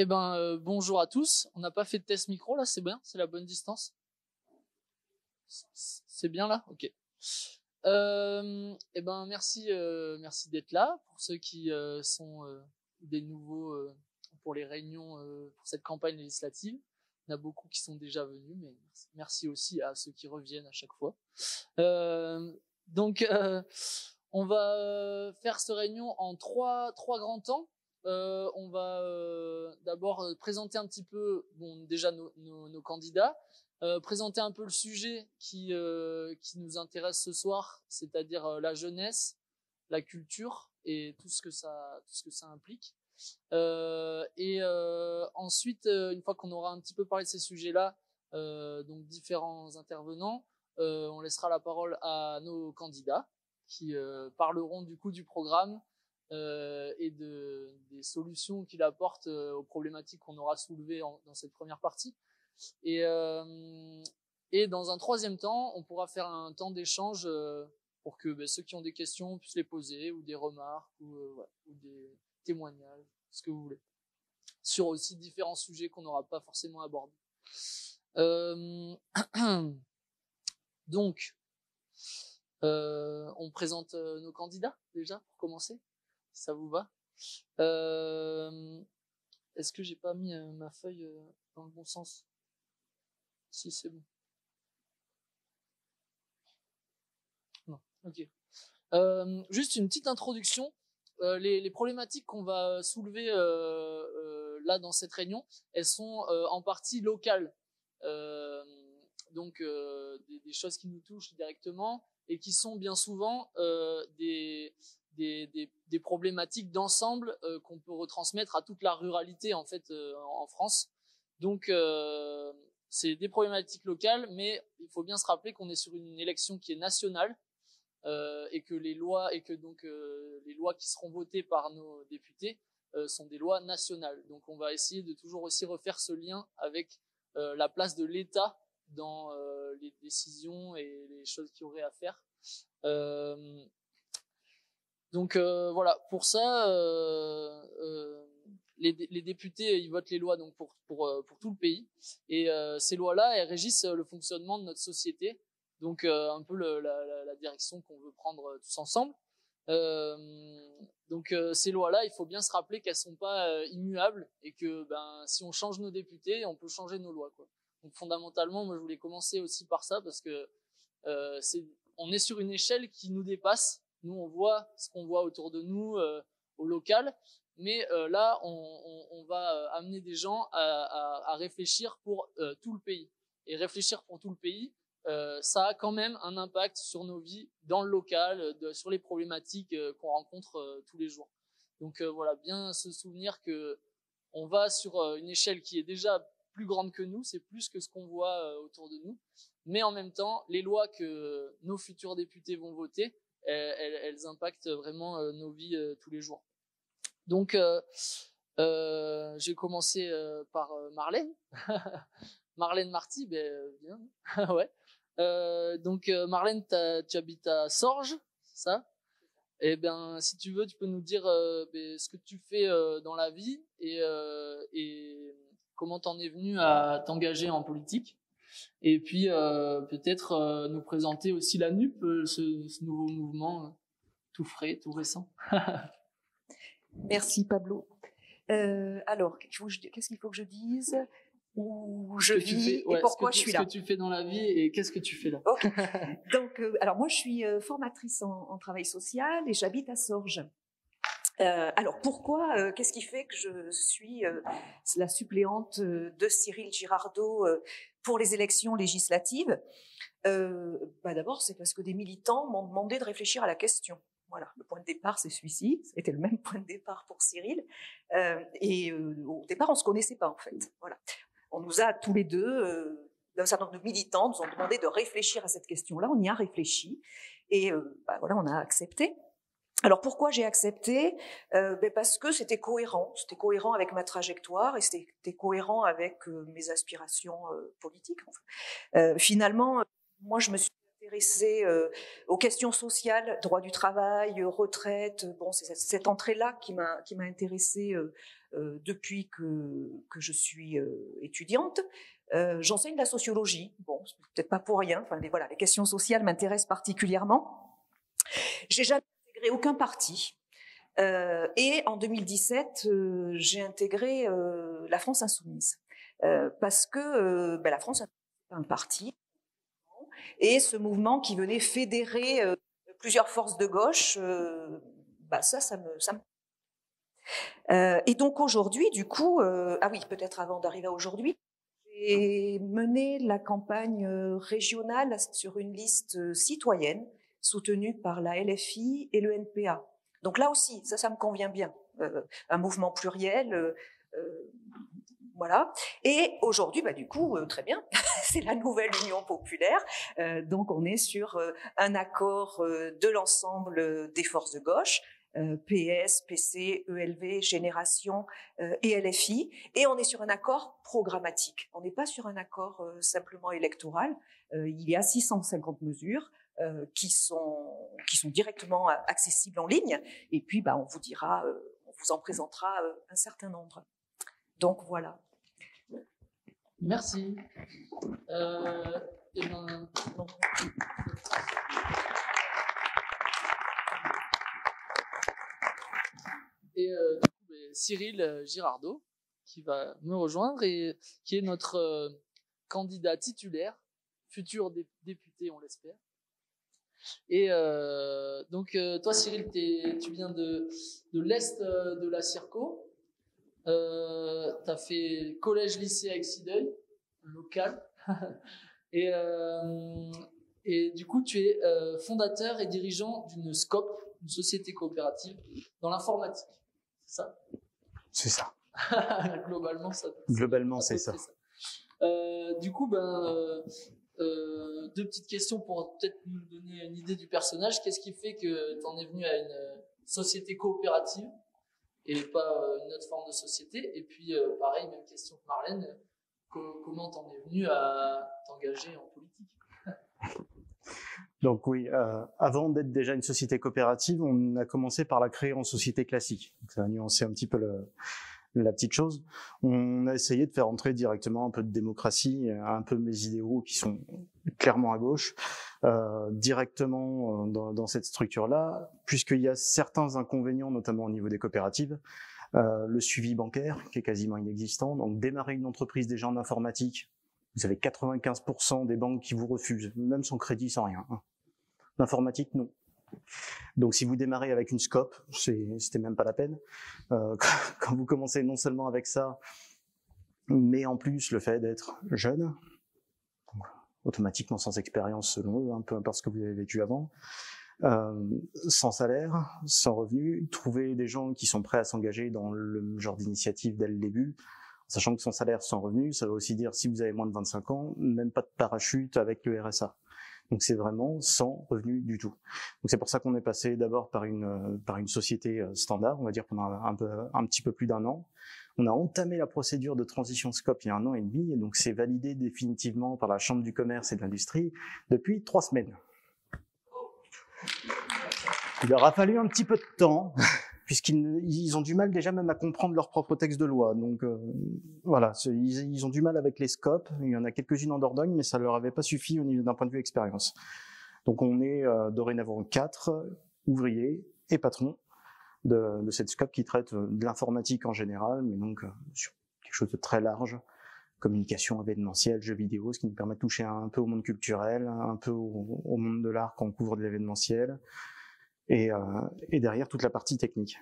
Bonjour à tous. On n'a pas fait de test micro là, c'est bien, c'est la bonne distance. C'est bien là, ok. Merci d'être là. Pour ceux qui sont des nouveaux pour les réunions pour cette campagne législative, il y en a beaucoup qui sont déjà venus, mais merci aussi à ceux qui reviennent à chaque fois. On va faire cette réunion en trois grands temps. On va d'abord présenter un petit peu, déjà nos candidats, présenter un peu le sujet qui nous intéresse ce soir, c'est-à-dire la jeunesse, la culture et tout ce que ça implique. Ensuite, une fois qu'on aura un petit peu parlé de ces sujets-là, donc différents intervenants, on laissera la parole à nos candidats qui parleront du coup du programme et des solutions qu'il apporte aux problématiques qu'on aura soulevées dans cette première partie. Et dans un troisième temps, on pourra faire un temps d'échange pour que ceux qui ont des questions puissent les poser, ou des remarques, ou des témoignages, ce que vous voulez, sur aussi différents sujets qu'on n'aura pas forcément abordés. Donc, on présente nos candidats déjà pour commencer, si ça vous va. Est-ce que j'ai pas mis ma feuille dans le bon sens? Si, c'est bon. Non, ok. Juste une petite introduction. Les problématiques qu'on va soulever là dans cette réunion, elles sont en partie locales. Des choses qui nous touchent directement et qui sont bien souvent des problématiques d'ensemble qu'on peut retransmettre à toute la ruralité en fait en France. Donc c'est des problématiques locales, mais il faut bien se rappeler qu'on est sur une élection qui est nationale et que les lois qui seront votées par nos députés sont des lois nationales. Donc on va essayer de toujours aussi refaire ce lien avec la place de l'État dans les décisions et les choses qu'il y aurait à faire. Voilà, pour ça, les députés ils votent les lois donc pour tout le pays, et ces lois-là elles régissent le fonctionnement de notre société, donc un peu la direction qu'on veut prendre tous ensemble. Ces lois-là, il faut bien se rappeler qu'elles sont pas immuables, et que si on change nos députés, on peut changer nos lois, quoi. Donc fondamentalement, moi je voulais commencer aussi par ça, parce que on est sur une échelle qui nous dépasse. Nous on voit ce qu'on voit autour de nous au local, mais là on va amener des gens à réfléchir pour tout le pays. Et réfléchir pour tout le pays, ça a quand même un impact sur nos vies dans le local, sur les problématiques qu'on rencontre tous les jours. Donc voilà, bien se souvenir que on va sur une échelle qui est déjà plus grande que nous, c'est plus que ce qu'on voit autour de nous, mais en même temps, les lois que nos futurs députés vont voter, elles impactent vraiment nos vies tous les jours. Donc j'ai commencé par Marlène. Marlène Marty, bien. Ouais. Marlène, tu habites à Sorges, c'est ça? Eh bien, si tu veux, tu peux nous dire ce que tu fais dans la vie, et comment t'en es venu à t'engager en politique. Et puis peut-être nous présenter aussi la NUP, ce nouveau mouvement tout frais, tout récent. Merci Pablo. Alors, qu'est-ce qu'il faut que je dise? Où je vis et pourquoi je suis là. Ce que tu fais dans la vie et qu'est-ce que tu fais là. Okay. Donc, alors moi je suis formatrice en travail social et j'habite à Sorges. Alors pourquoi, qu'est-ce qui fait que je suis la suppléante de Cyril Girardot pour les élections législatives? D'abord, c'est parce que des militants m'ont demandé de réfléchir à la question. Voilà, le point de départ, c'est celui-ci. C'était le même point de départ pour Cyril. Au départ, on se connaissait pas en fait. Voilà, on nous a tous les deux, un certain nombre de militants nous ont demandé de réfléchir à cette question-là. On y a réfléchi et voilà, on a accepté. Alors pourquoi j'ai accepté? Parce que c'était cohérent avec ma trajectoire et c'était cohérent avec mes aspirations politiques. Finalement, moi je me suis intéressée aux questions sociales, droit du travail, retraite. Bon, c'est cette entrée-là qui m'a intéressée depuis que je suis étudiante. J'enseigne la sociologie. Bon, c'est peut-être pas pour rien. Enfin, voilà, les questions sociales m'intéressent particulièrement. J'ai jamais intégré aucun parti. Et en 2017, j'ai intégré la France Insoumise. Parce que la France Insoumise, c'est un parti. Et ce mouvement qui venait fédérer plusieurs forces de gauche, ça me... et donc aujourd'hui, du coup, ah oui, peut-être avant d'arriver à aujourd'hui, j'ai mené la campagne régionale sur une liste citoyenne soutenue par la LFI et le NPA. Donc là aussi, ça me convient bien. Un mouvement pluriel, voilà. Et aujourd'hui, du coup, très bien, c'est la nouvelle Union populaire. Donc on est sur un accord de l'ensemble des forces de gauche, PS, PC, ELV, Génération et LFI. Et on est sur un accord programmatique. On n'est pas sur un accord simplement électoral. Il y a 650 mesures qui sont directement accessibles en ligne. Et puis, on vous dira, on vous en présentera un certain nombre. Donc voilà. Merci. Et du coup, Cyril Girardot, qui va me rejoindre et qui est notre candidat titulaire, futur député, on l'espère. Et donc, toi, Cyril, tu viens de l'Est de la Circo. Tu as fait collège-lycée à Exideuil, local. et du coup, tu es fondateur et dirigeant d'une SCOP, une société coopérative, dans l'informatique. C'est ça? C'est ça. Globalement, c'est ça. Du coup, deux petites questions pour peut-être nous donner une idée du personnage. Qu'est-ce qui fait que tu en es venu à une société coopérative et pas une autre forme de société? Et puis, pareil, même question que Marlène, comment t'en es venu à t'engager en politique? Donc oui, avant d'être déjà une société coopérative, on a commencé par la créer en société classique. Donc, ça va nuancer un petit peu la petite chose. On a essayé de faire entrer directement un peu de démocratie, un peu mes idéaux qui sont clairement à gauche, directement dans cette structure-là, puisqu'il y a certains inconvénients, notamment au niveau des coopératives. Le suivi bancaire, qui est quasiment inexistant. Donc démarrer une entreprise déjà en informatique, vous avez 95% des banques qui vous refusent, même sans crédit, sans rien. L'informatique, non. Donc si vous démarrez avec une SCOP, c'était même pas la peine. Quand vous commencez non seulement avec ça, mais en plus le fait d'être jeune, automatiquement sans expérience selon eux, peu importe ce que vous avez vécu avant, sans salaire, sans revenu, trouver des gens qui sont prêts à s'engager dans le genre d'initiative dès le début, sachant que sans salaire, sans revenu, ça veut aussi dire si vous avez moins de 25 ans, même pas de parachute avec le RSA. Donc c'est vraiment sans revenu du tout. Donc c'est pour ça qu'on est passé d'abord par une société standard, on va dire pendant un petit peu plus d'un an. On a entamé la procédure de transition SCOP il y a 1 an et demi, et donc c'est validé définitivement par la Chambre du commerce et de l'industrie depuis 3 semaines. Il leur a fallu un petit peu de temps, puisqu'ils ont du mal déjà même à comprendre leur propre texte de loi. Donc voilà, ils ont du mal avec les scopes. Il y en a quelques-unes en Dordogne, mais ça leur avait pas suffi au niveau d'un point de vue expérience. Donc on est dorénavant 4 ouvriers et patrons de cette scope qui traite de l'informatique en général, mais donc sur quelque chose de très large, communication événementielle, jeux vidéo, ce qui nous permet de toucher un peu au monde culturel, un peu au monde de l'art quand on couvre de l'événementiel. Et derrière toute la partie technique.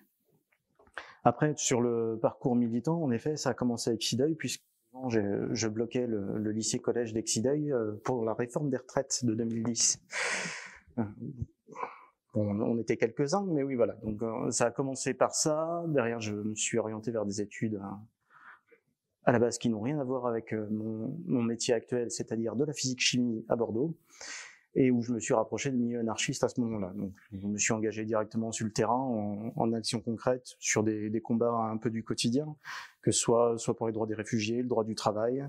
Après, sur le parcours militant, en effet, ça a commencé avec Exideuil, puisque je bloquais le lycée-collège d'Exideuil pour la réforme des retraites de 2010. On était quelques-uns, mais oui, voilà. Donc ça a commencé par ça. Derrière, je me suis orienté vers des études à la base qui n'ont rien à voir avec mon métier actuel, c'est-à-dire de la physique-chimie à Bordeaux, et où je me suis rapproché de milieu anarchiste à ce moment-là. Donc, je me suis engagé directement sur le terrain, en action concrète, sur des combats un peu du quotidien, que ce soit pour les droits des réfugiés, le droit du travail,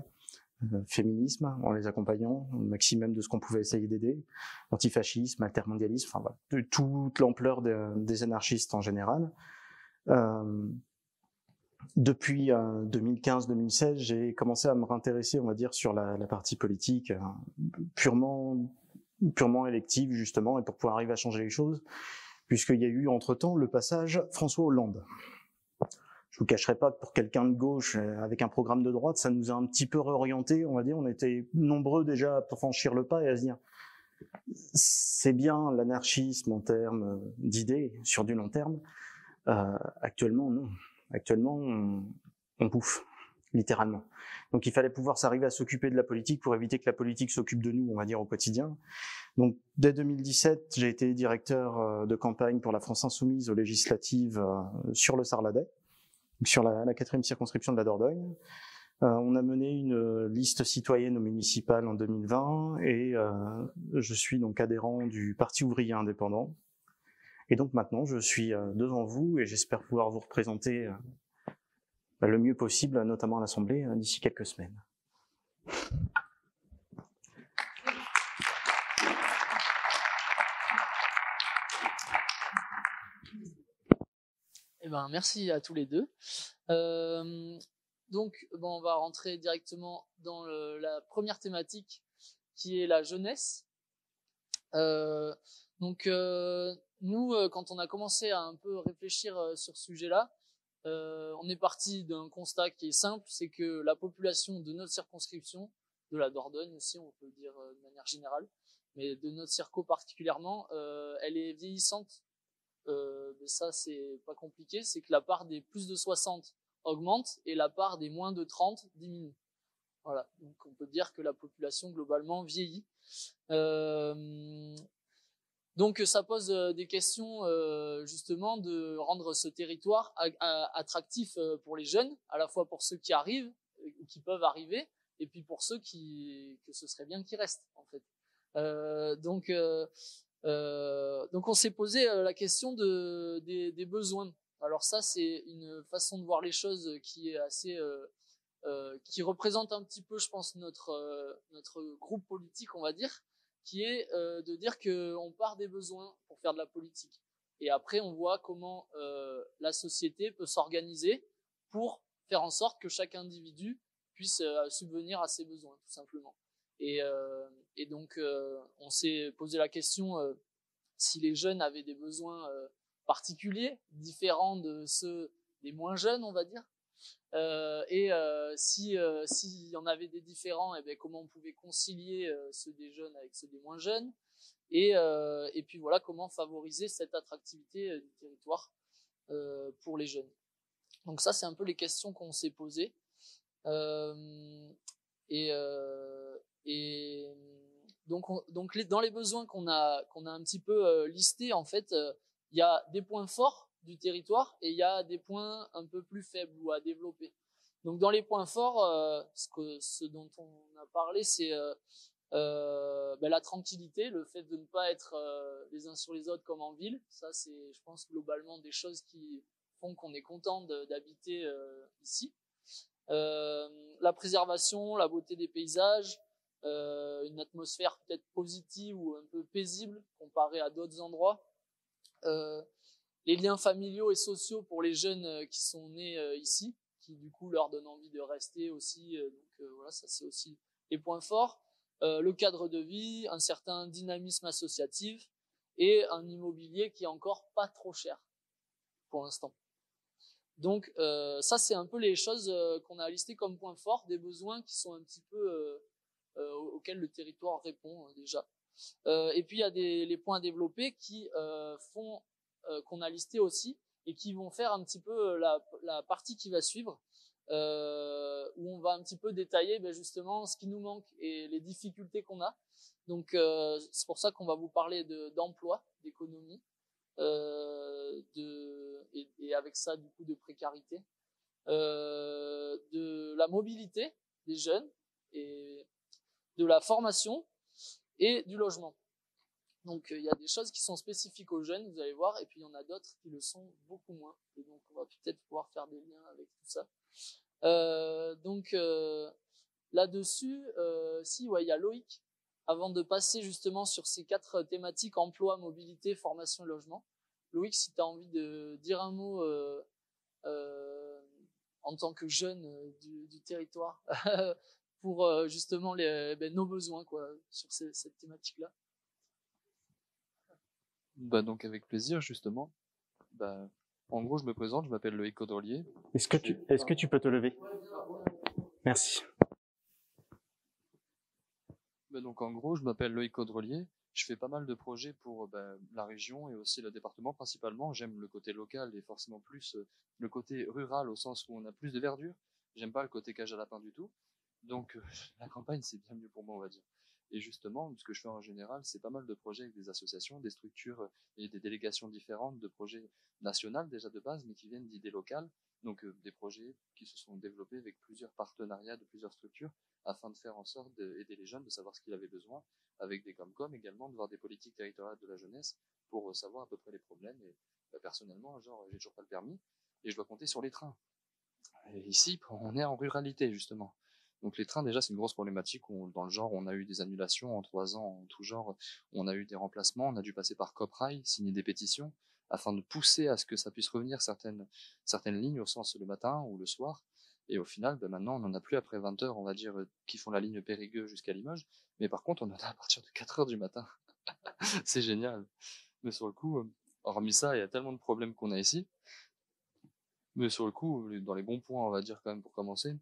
féminisme, en les accompagnant au maximum de ce qu'on pouvait essayer d'aider, antifascisme, altermondialisme, enfin voilà, de toute l'ampleur des anarchistes en général. Depuis 2015-2016, j'ai commencé à me réintéresser, on va dire, sur la partie politique purement élective, justement, et pour pouvoir arriver à changer les choses, puisqu'il y a eu entre-temps le passage François Hollande. Je vous cacherai pas que pour quelqu'un de gauche avec un programme de droite, ça nous a un petit peu réorienté, on va dire. On était nombreux déjà à franchir le pas et à se dire c'est bien l'anarchisme en termes d'idées sur du long terme. Actuellement, non. Actuellement, on bouffe, littéralement. Donc il fallait pouvoir s'arriver à s'occuper de la politique pour éviter que la politique s'occupe de nous, on va dire, au quatridien. Donc dès 2017, j'ai été directeur de campagne pour la France Insoumise aux législatives sur le Sarladais, sur la 4e circonscription de la Dordogne. On a mené une liste citoyenne au municipal en 2020 et je suis donc adhérent du Parti ouvrier indépendant. Et donc maintenant, je suis devant vous et j'espère pouvoir vous représenter le mieux possible, notamment à l'Assemblée, d'ici quelques semaines. Eh ben, merci à tous les deux. Donc, bon, on va rentrer directement dans la première thématique, qui est la jeunesse. Nous, quand on a commencé à un peu réfléchir sur ce sujet-là, on est parti d'un constat qui est simple, c'est que la population de notre circonscription, de la Dordogne aussi, on peut le dire de manière générale, mais de notre circo particulièrement, elle est vieillissante. Mais ça, c'est pas compliqué, c'est que la part des plus de 60 augmente et la part des moins de 30 diminue. Voilà, donc on peut dire que la population globalement vieillit. Donc ça pose des questions justement de rendre ce territoire attractif pour les jeunes, à la fois pour ceux qui arrivent ou qui peuvent arriver, et puis pour ceux que ce serait bien qu'ils restent en fait. Donc on s'est posé la question des besoins. Alors ça, c'est une façon de voir les choses qui est assez qui représente un petit peu, je pense, notre groupe politique, on va dire, qui est de dire qu'on part des besoins pour faire de la politique. Et après, on voit comment la société peut s'organiser pour faire en sorte que chaque individu puisse subvenir à ses besoins, tout simplement. Et donc, on s'est posé la question si les jeunes avaient des besoins particuliers, différents de ceux des moins jeunes, on va dire. S'il y en avait des différents, et bien comment on pouvait concilier ceux des jeunes avec ceux des moins jeunes, et puis voilà comment favoriser cette attractivité du territoire pour les jeunes. Donc ça, c'est un peu les questions qu'on s'est posées. Donc dans les besoins qu'on a un petit peu listés, en fait, il y a des points forts du territoire et il y a des points un peu plus faibles ou à développer. Donc dans les points forts, ce dont on a parlé, c'est la tranquillité, le fait de ne pas être les uns sur les autres comme en ville. Ça, c'est, je pense, globalement des choses qui font qu'on est content d'habiter ici. La préservation, la beauté des paysages, une atmosphère peut-être positive ou un peu paisible comparée à d'autres endroits. Les liens familiaux et sociaux pour les jeunes qui sont nés ici, qui du coup leur donnent envie de rester aussi. Voilà, ça c'est aussi les points forts. Le cadre de vie, un certain dynamisme associatif et un immobilier qui est encore pas trop cher pour l'instant. Donc ça c'est un peu les choses qu'on a listées comme points forts, des besoins qui sont un petit peu auxquels le territoire répond déjà. Et puis il y a les points développés qui font qu'on a listé aussi et qui vont faire un petit peu la partie qui va suivre, où on va un petit peu détailler justement ce qui nous manque et les difficultés qu'on a. Donc c'est pour ça qu'on va vous parler d'emploi, d'économie, et avec ça du coup de précarité, de la mobilité des jeunes et de la formation et du logement. Donc il y a des choses qui sont spécifiques aux jeunes, vous allez voir, et puis il y en a d'autres qui le sont beaucoup moins. Et donc on va peut-être pouvoir faire des liens avec tout ça. là-dessus, il y a Loïc, avant de passer justement sur ces 4 thématiques, emploi, mobilité, formation et logement. Loïc, si tu as envie de dire un mot en tant que jeune du territoire pour justement nos besoins quoi, sur cette thématique-là. Donc avec plaisir justement. En gros, je me présente, je m'appelle Loïc Caudrelier. Est-ce que tu peux te lever? Merci. Donc en gros, je m'appelle Loïc Caudrelier. Je fais pas mal de projets pour la région et aussi le département principalement. J'aime le côté local et forcément plus le côté rural au sens où on a plus de verdure. J'aime pas le côté cage à lapin du tout. Donc la campagne, c'est bien mieux pour moi, on va dire. Et justement, ce que je fais en général, c'est pas mal de projets avec des associations, des structures et des délégations différentes de projets nationaux déjà de base, mais qui viennent d'idées locales. Donc des projets qui se sont développés avec plusieurs partenariats de plusieurs structures afin de faire en sorte d'aider les jeunes, de savoir ce qu'ils avaient besoin, avec des Comcom également, de voir des politiques territoriales de la jeunesse pour savoir à peu près les problèmes. Et personnellement, j'ai toujours pas le permis et je dois compter sur les trains. Et ici, on est en ruralité justement. Donc les trains, déjà, c'est une grosse problématique. Dans le genre, on a eu des annulations en 3 ans, en tout genre. On a eu des remplacements, on a dû passer par CopRail, signer des pétitions, afin de pousser à ce que ça puisse revenir certaines lignes, au sens le matin ou le soir. Et au final, maintenant, on n'en a plus après 20 heures, on va dire, qui font la ligne Périgueux jusqu'à Limoges. Mais par contre, on en a à partir de 4 heures du matin. C'est génial. Mais sur le coup, hormis ça, il y a tellement de problèmes qu'on a ici. Mais sur le coup, dans les bons points, on va dire quand même pour commencer,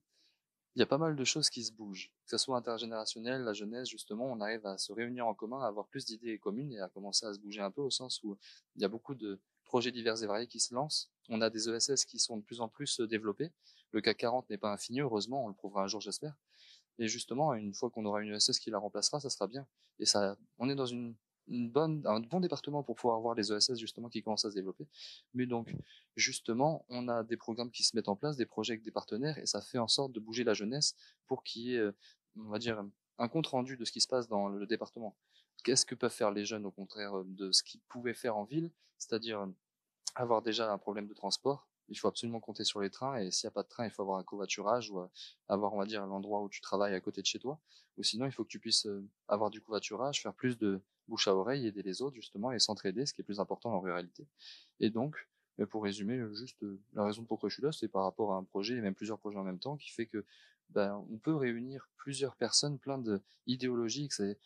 il y a pas mal de choses qui se bougent. Que ce soit intergénérationnel, la jeunesse, justement, on arrive à se réunir en commun, à avoir plus d'idées communes et à commencer à se bouger un peu au sens où il y a beaucoup de projets divers et variés qui se lancent. On a des ESS qui sont de plus en plus développés. Le CAC 40 n'est pas infini, heureusement, on le prouvera un jour, j'espère. Et justement, une fois qu'on aura une ESS qui la remplacera, ça sera bien. Et ça, on est dans un bon département pour pouvoir avoir les ESS justement qui commencent à se développer. Mais donc, justement, on a des programmes qui se mettent en place, des projets avec des partenaires, et ça fait en sorte de bouger la jeunesse pour qu'il y ait, on va dire, un compte rendu de ce qui se passe dans le département. Qu'est-ce que peuvent faire les jeunes au contraire de ce qu'ils pouvaient faire en ville, c'est-à-dire avoir déjà un problème de transport. Il faut absolument compter sur les trains, et s'il n'y a pas de train, il faut avoir un covoiturage ou avoir, on va dire, l'endroit où tu travailles à côté de chez toi. Ou sinon, il faut que tu puisses avoir du covoiturage, faire plus de bouche à oreille, aider les autres justement et s'entraider, ce qui est plus important en ruralité. Et donc, pour résumer, juste la raison pourquoi je suis là, c'est par rapport à un projet et même plusieurs projets en même temps qui fait que on peut réunir plusieurs personnes, plein d'idéologies. C'est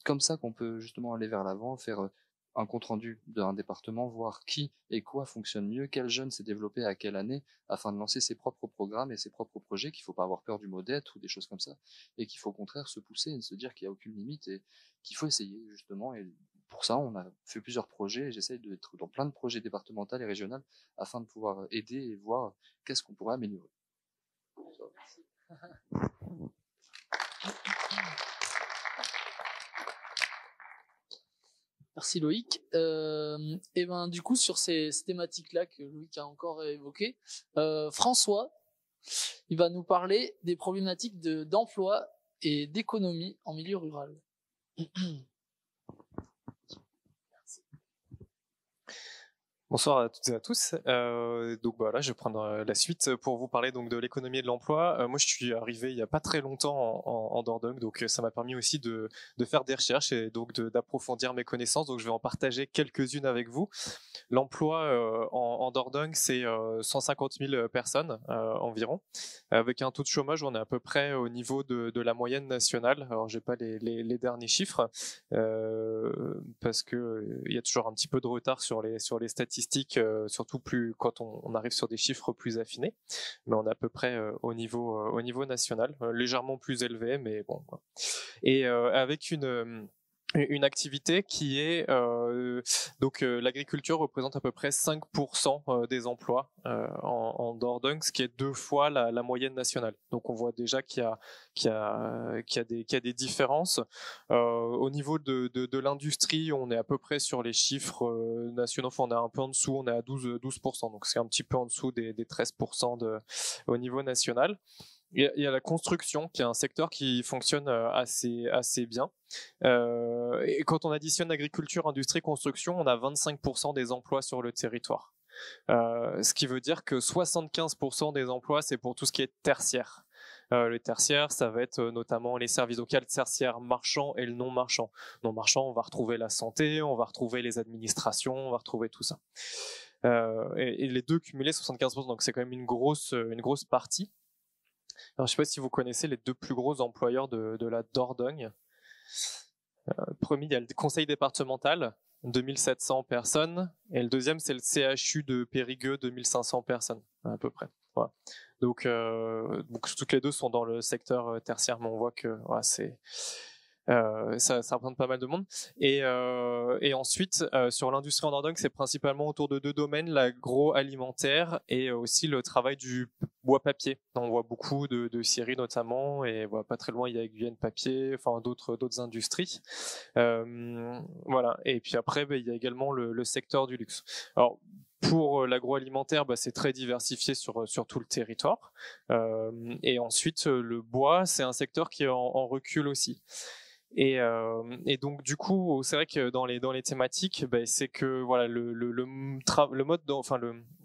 comme ça qu'on peut justement aller vers l'avant, faire un compte-rendu d'un département, voir qui et quoi fonctionne mieux, quel jeune s'est développé à quelle année, afin de lancer ses propres programmes et ses propres projets, qu'il ne faut pas avoir peur du mot dette ou des choses comme ça, et qu'il faut au contraire se pousser et se dire qu'il n'y a aucune limite et qu'il faut essayer justement. Et pour ça, on a fait plusieurs projets et j'essaye d'être dans plein de projets départementaux et régionaux afin de pouvoir aider et voir qu'est-ce qu'on pourrait améliorer. Merci Loïc. Et du coup sur ces thématiques-là que Loïc a encore évoquées, François, il va nous parler des problématiques d'emploi et d'économie en milieu rural. Bonsoir à toutes et à tous. Donc là, je vais prendre la suite pour vous parler donc de l'économie et de l'emploi. Moi, je suis arrivé il y a pas très longtemps en Dordogne, donc ça m'a permis aussi de faire des recherches et donc d'approfondir mes connaissances. Donc, je vais en partager quelques-unes avec vous. L'emploi en Dordogne, c'est 150 000 personnes environ. Avec un taux de chômage, on est à peu près au niveau de la moyenne nationale. Alors, j'ai pas les derniers chiffres parce que il y a toujours un petit peu de retard sur les statistiques, surtout plus quand on arrive sur des chiffres plus affinés. Mais on est à peu près au niveau national, légèrement plus élevé, mais bon. Et avec une activité qui est l'agriculture représente à peu près 5% des emplois en Dordogne, ce qui est 2 fois la moyenne nationale. Donc on voit déjà qu'il y a des différences. Au niveau de l'industrie, on est à peu près sur les chiffres nationaux. Enfin, on est un peu en dessous, on est à 12%. Donc c'est un petit peu en dessous des 13% au niveau national. Il y a la construction qui est un secteur qui fonctionne assez bien. Et quand on additionne agriculture, industrie, construction, on a 25% des emplois sur le territoire. Ce qui veut dire que 75% des emplois, c'est pour tout ce qui est tertiaire. Le tertiaire, ça va être notamment les services. Donc il y a le tertiaire marchand et le non marchand. Non marchand, on va retrouver la santé, on va retrouver les administrations, on va retrouver tout ça. Et les deux cumulés 75%, donc c'est quand même une grosse partie. Alors je sais pas si vous connaissez les deux plus gros employeurs de la Dordogne. Premier, il y a le conseil départemental, 2700 personnes, et le deuxième, c'est le CHU de Périgueux, 2500 personnes, à peu près. Voilà. Donc toutes les deux sont dans le secteur tertiaire, mais on voit que ça représente pas mal de monde. Et ensuite, sur l'industrie en Dordogne, c'est principalement autour de deux domaines, l'agroalimentaire et aussi le travail du bois-papier. On voit beaucoup de scieries notamment, et voilà, pas très loin, il y a Guyenne Papier, enfin d'autres industries. Voilà. Et puis après, il y a également le secteur du luxe. Alors, pour l'agroalimentaire, c'est très diversifié sur tout le territoire. Et ensuite, le bois, c'est un secteur qui est en recul aussi. Et donc du coup, c'est vrai que dans les thématiques, c'est que voilà le mode,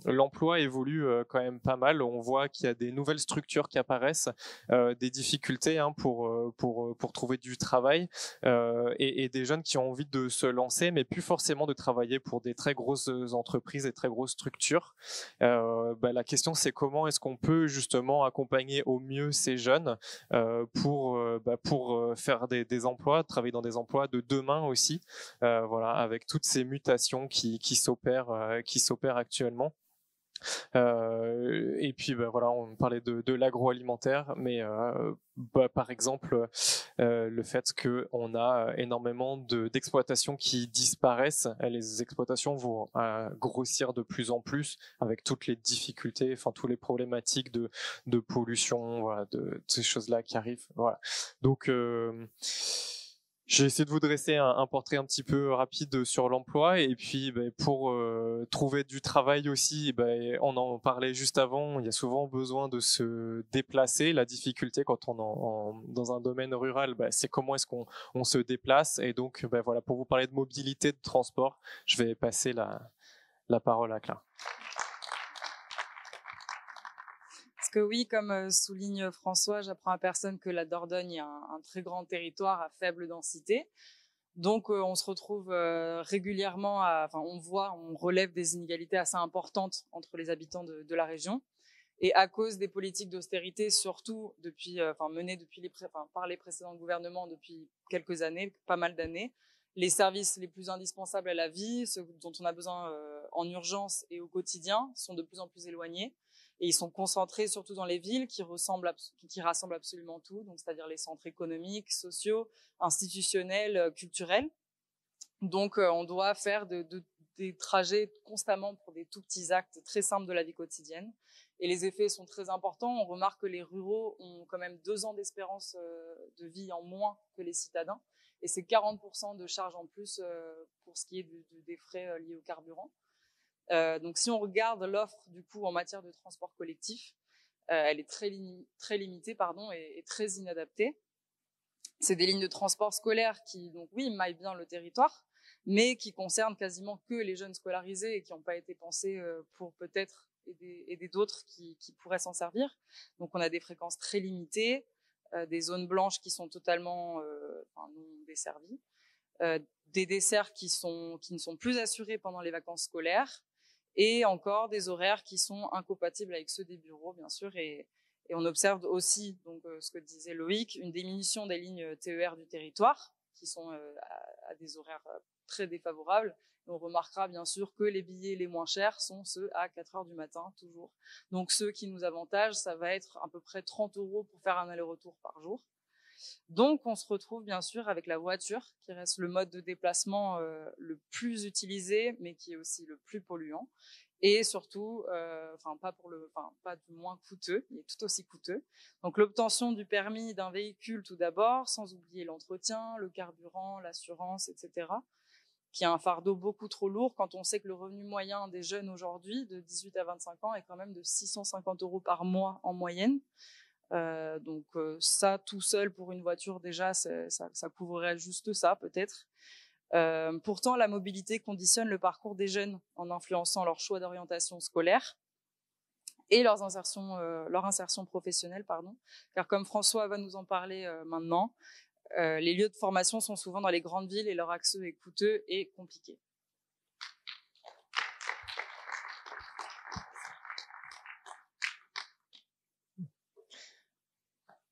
l'emploi évolue quand même pas mal. On voit qu'il y a des nouvelles structures qui apparaissent, des difficultés pour trouver du travail, et des jeunes qui ont envie de se lancer, mais plus forcément de travailler pour des très grosses entreprises et très grosses structures. La question, c'est comment est-ce qu'on peut justement accompagner au mieux ces jeunes pour faire des emplois, travailler dans des emplois de demain aussi, voilà, avec toutes ces mutations qui s'opèrent actuellement. Et puis voilà, on parlait de l'agroalimentaire, mais par exemple le fait qu'on a énormément d'exploitations qui disparaissent, les exploitations vont grossir de plus en plus avec toutes les difficultés, enfin toutes les problématiques de pollution, voilà, de ces choses-là qui arrivent. Voilà. Donc j'ai essayé de vous dresser un portrait un petit peu rapide sur l'emploi, et puis pour trouver du travail aussi, on en parlait juste avant, il y a souvent besoin de se déplacer. La difficulté quand on est dans un domaine rural, c'est comment est-ce qu'on se déplace. Et donc voilà, pour vous parler de mobilité, de transport, je vais passer la parole à Claire. Parce que oui, comme souligne François, j'apprends à personne que la Dordogne est un très grand territoire à faible densité. Donc on se retrouve régulièrement, on relève des inégalités assez importantes entre les habitants de la région. Et à cause des politiques d'austérité, surtout menées par les précédents gouvernements depuis quelques années, pas mal d'années, les services les plus indispensables à la vie, ceux dont on a besoin en urgence et au quotidien, sont de plus en plus éloignés. Et ils sont concentrés surtout dans les villes qui rassemblent absolument tout, donc c'est-à-dire les centres économiques, sociaux, institutionnels, culturels. Donc on doit faire des trajets constamment pour des tout petits actes très simples de la vie quotidienne. Et les effets sont très importants. On remarque que les ruraux ont quand même 2 ans d'espérance de vie en moins que les citadins. Et c'est 40% de charges en plus pour ce qui est des frais liés au carburant. Donc si on regarde l'offre du coup en matière de transport collectif, elle est très limitée et très inadaptée. C'est des lignes de transport scolaire qui donc oui maillent bien le territoire, mais qui concernent quasiment que les jeunes scolarisés et qui n'ont pas été pensés pour peut-être aider d'autres qui pourraient s'en servir. Donc on a des fréquences très limitées, des zones blanches qui sont totalement non desservies, des desserts qui ne sont plus assurés pendant les vacances scolaires, et encore des horaires qui sont incompatibles avec ceux des bureaux, bien sûr. Et on observe aussi, donc, ce que disait Loïc, une diminution des lignes TER du territoire, qui sont à des horaires très défavorables. Et on remarquera bien sûr que les billets les moins chers sont ceux à 4 heures du matin, toujours. Donc ceux qui nous avantagent, ça va être à peu près 30 € pour faire un aller-retour par jour. Donc, on se retrouve bien sûr avec la voiture, qui reste le mode de déplacement le plus utilisé, mais qui est aussi le plus polluant, et surtout, pas du moins coûteux, il est tout aussi coûteux. Donc, l'obtention du permis d'un véhicule tout d'abord, sans oublier l'entretien, le carburant, l'assurance, etc., qui est un fardeau beaucoup trop lourd quand on sait que le revenu moyen des jeunes aujourd'hui, de 18 à 25 ans, est quand même de 650 € par mois en moyenne. Donc ça tout seul pour une voiture déjà ça couvrirait juste ça peut-être. Pourtant la mobilité conditionne le parcours des jeunes en influençant leur choix d'orientation scolaire, et leur insertion professionnelle, pardon. Car comme François va nous en parler maintenant, les lieux de formation sont souvent dans les grandes villes et leur accès est coûteux et compliqué.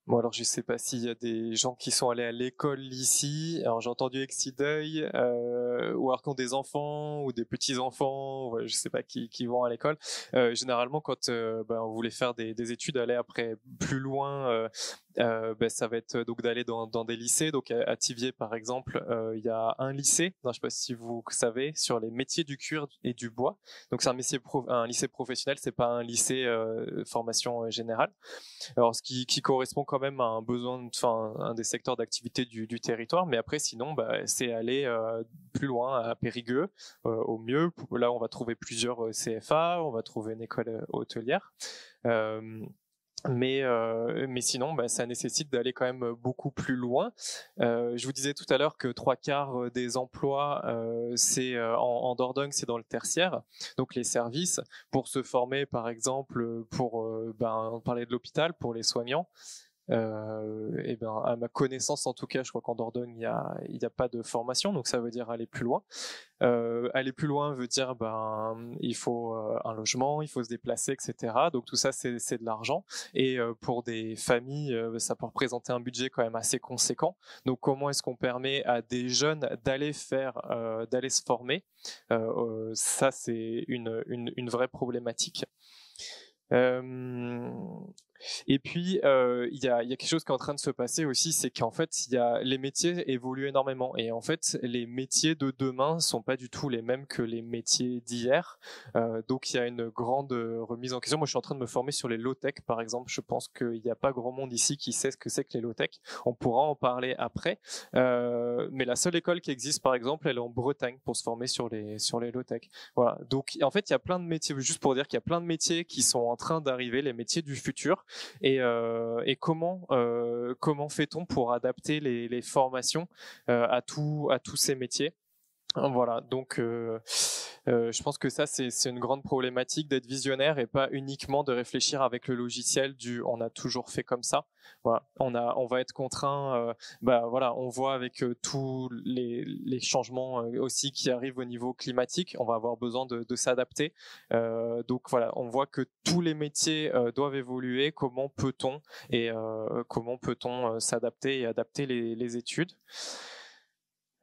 Bon, alors je sais pas s'il y a des gens qui sont allés à l'école ici. Alors j'ai entendu Exideuil, ou alors qui ont des enfants ou des petits-enfants, ouais, je sais pas qui vont à l'école. Généralement, quand on voulait faire des études, aller après plus loin, ça va être donc d'aller dans des lycées. Donc à Thiviers, par exemple, il y a un lycée, non, je sais pas si vous savez, sur les métiers du cuir et du bois. Donc c'est un lycée professionnel, c'est pas un lycée formation générale. Alors, ce qui correspond quand même à un besoin, enfin, un des secteurs d'activité du territoire. Mais après, sinon, c'est aller plus loin à Périgueux, au mieux. Là, on va trouver plusieurs CFA, on va trouver une école hôtelière. Mais sinon, ça nécessite d'aller quand même beaucoup plus loin. Je vous disais tout à l'heure que 3/4 des emplois, c'est en Dordogne, c'est dans le tertiaire, donc les services. Pour se former, par exemple, pour on parlait de l'hôpital, pour les soignants. À ma connaissance, en tout cas, je crois qu'en Dordogne, il y a pas de formation, donc ça veut dire aller plus loin. Aller plus loin veut dire il faut un logement, il faut se déplacer, etc. Donc tout ça, c'est de l'argent. Et pour des familles, ça peut représenter un budget quand même assez conséquent. Donc comment est-ce qu'on permet à des jeunes d'aller se former? Ça, c'est une vraie problématique. Et puis il y a quelque chose qui est en train de se passer aussi, c'est qu'en fait les métiers évoluent énormément, et en fait les métiers de demain sont pas du tout les mêmes que les métiers d'hier. Donc il y a une grande remise en question. Moi je suis en train de me former sur les low-tech par exemple. Je pense qu'il n'y a pas grand monde ici qui sait ce que c'est que les low-tech. On pourra en parler après, mais la seule école qui existe par exemple, elle est en Bretagne pour se former sur les low-tech. Voilà. Donc en fait il y a plein de métiers, juste pour dire qu'il y a plein de métiers qui sont en train d'arriver, les métiers du futur. Et comment fait-on pour adapter les formations à tous ces métiers? Voilà, donc je pense que ça c'est une grande problématique d'être visionnaire et pas uniquement de réfléchir avec le logiciel on a toujours fait comme ça. Voilà, on va être contraint. On voit avec tous les changements aussi qui arrivent au niveau climatique, on va avoir besoin de s'adapter. Donc voilà, on voit que tous les métiers doivent évoluer. Comment peut-on s'adapter et adapter les études?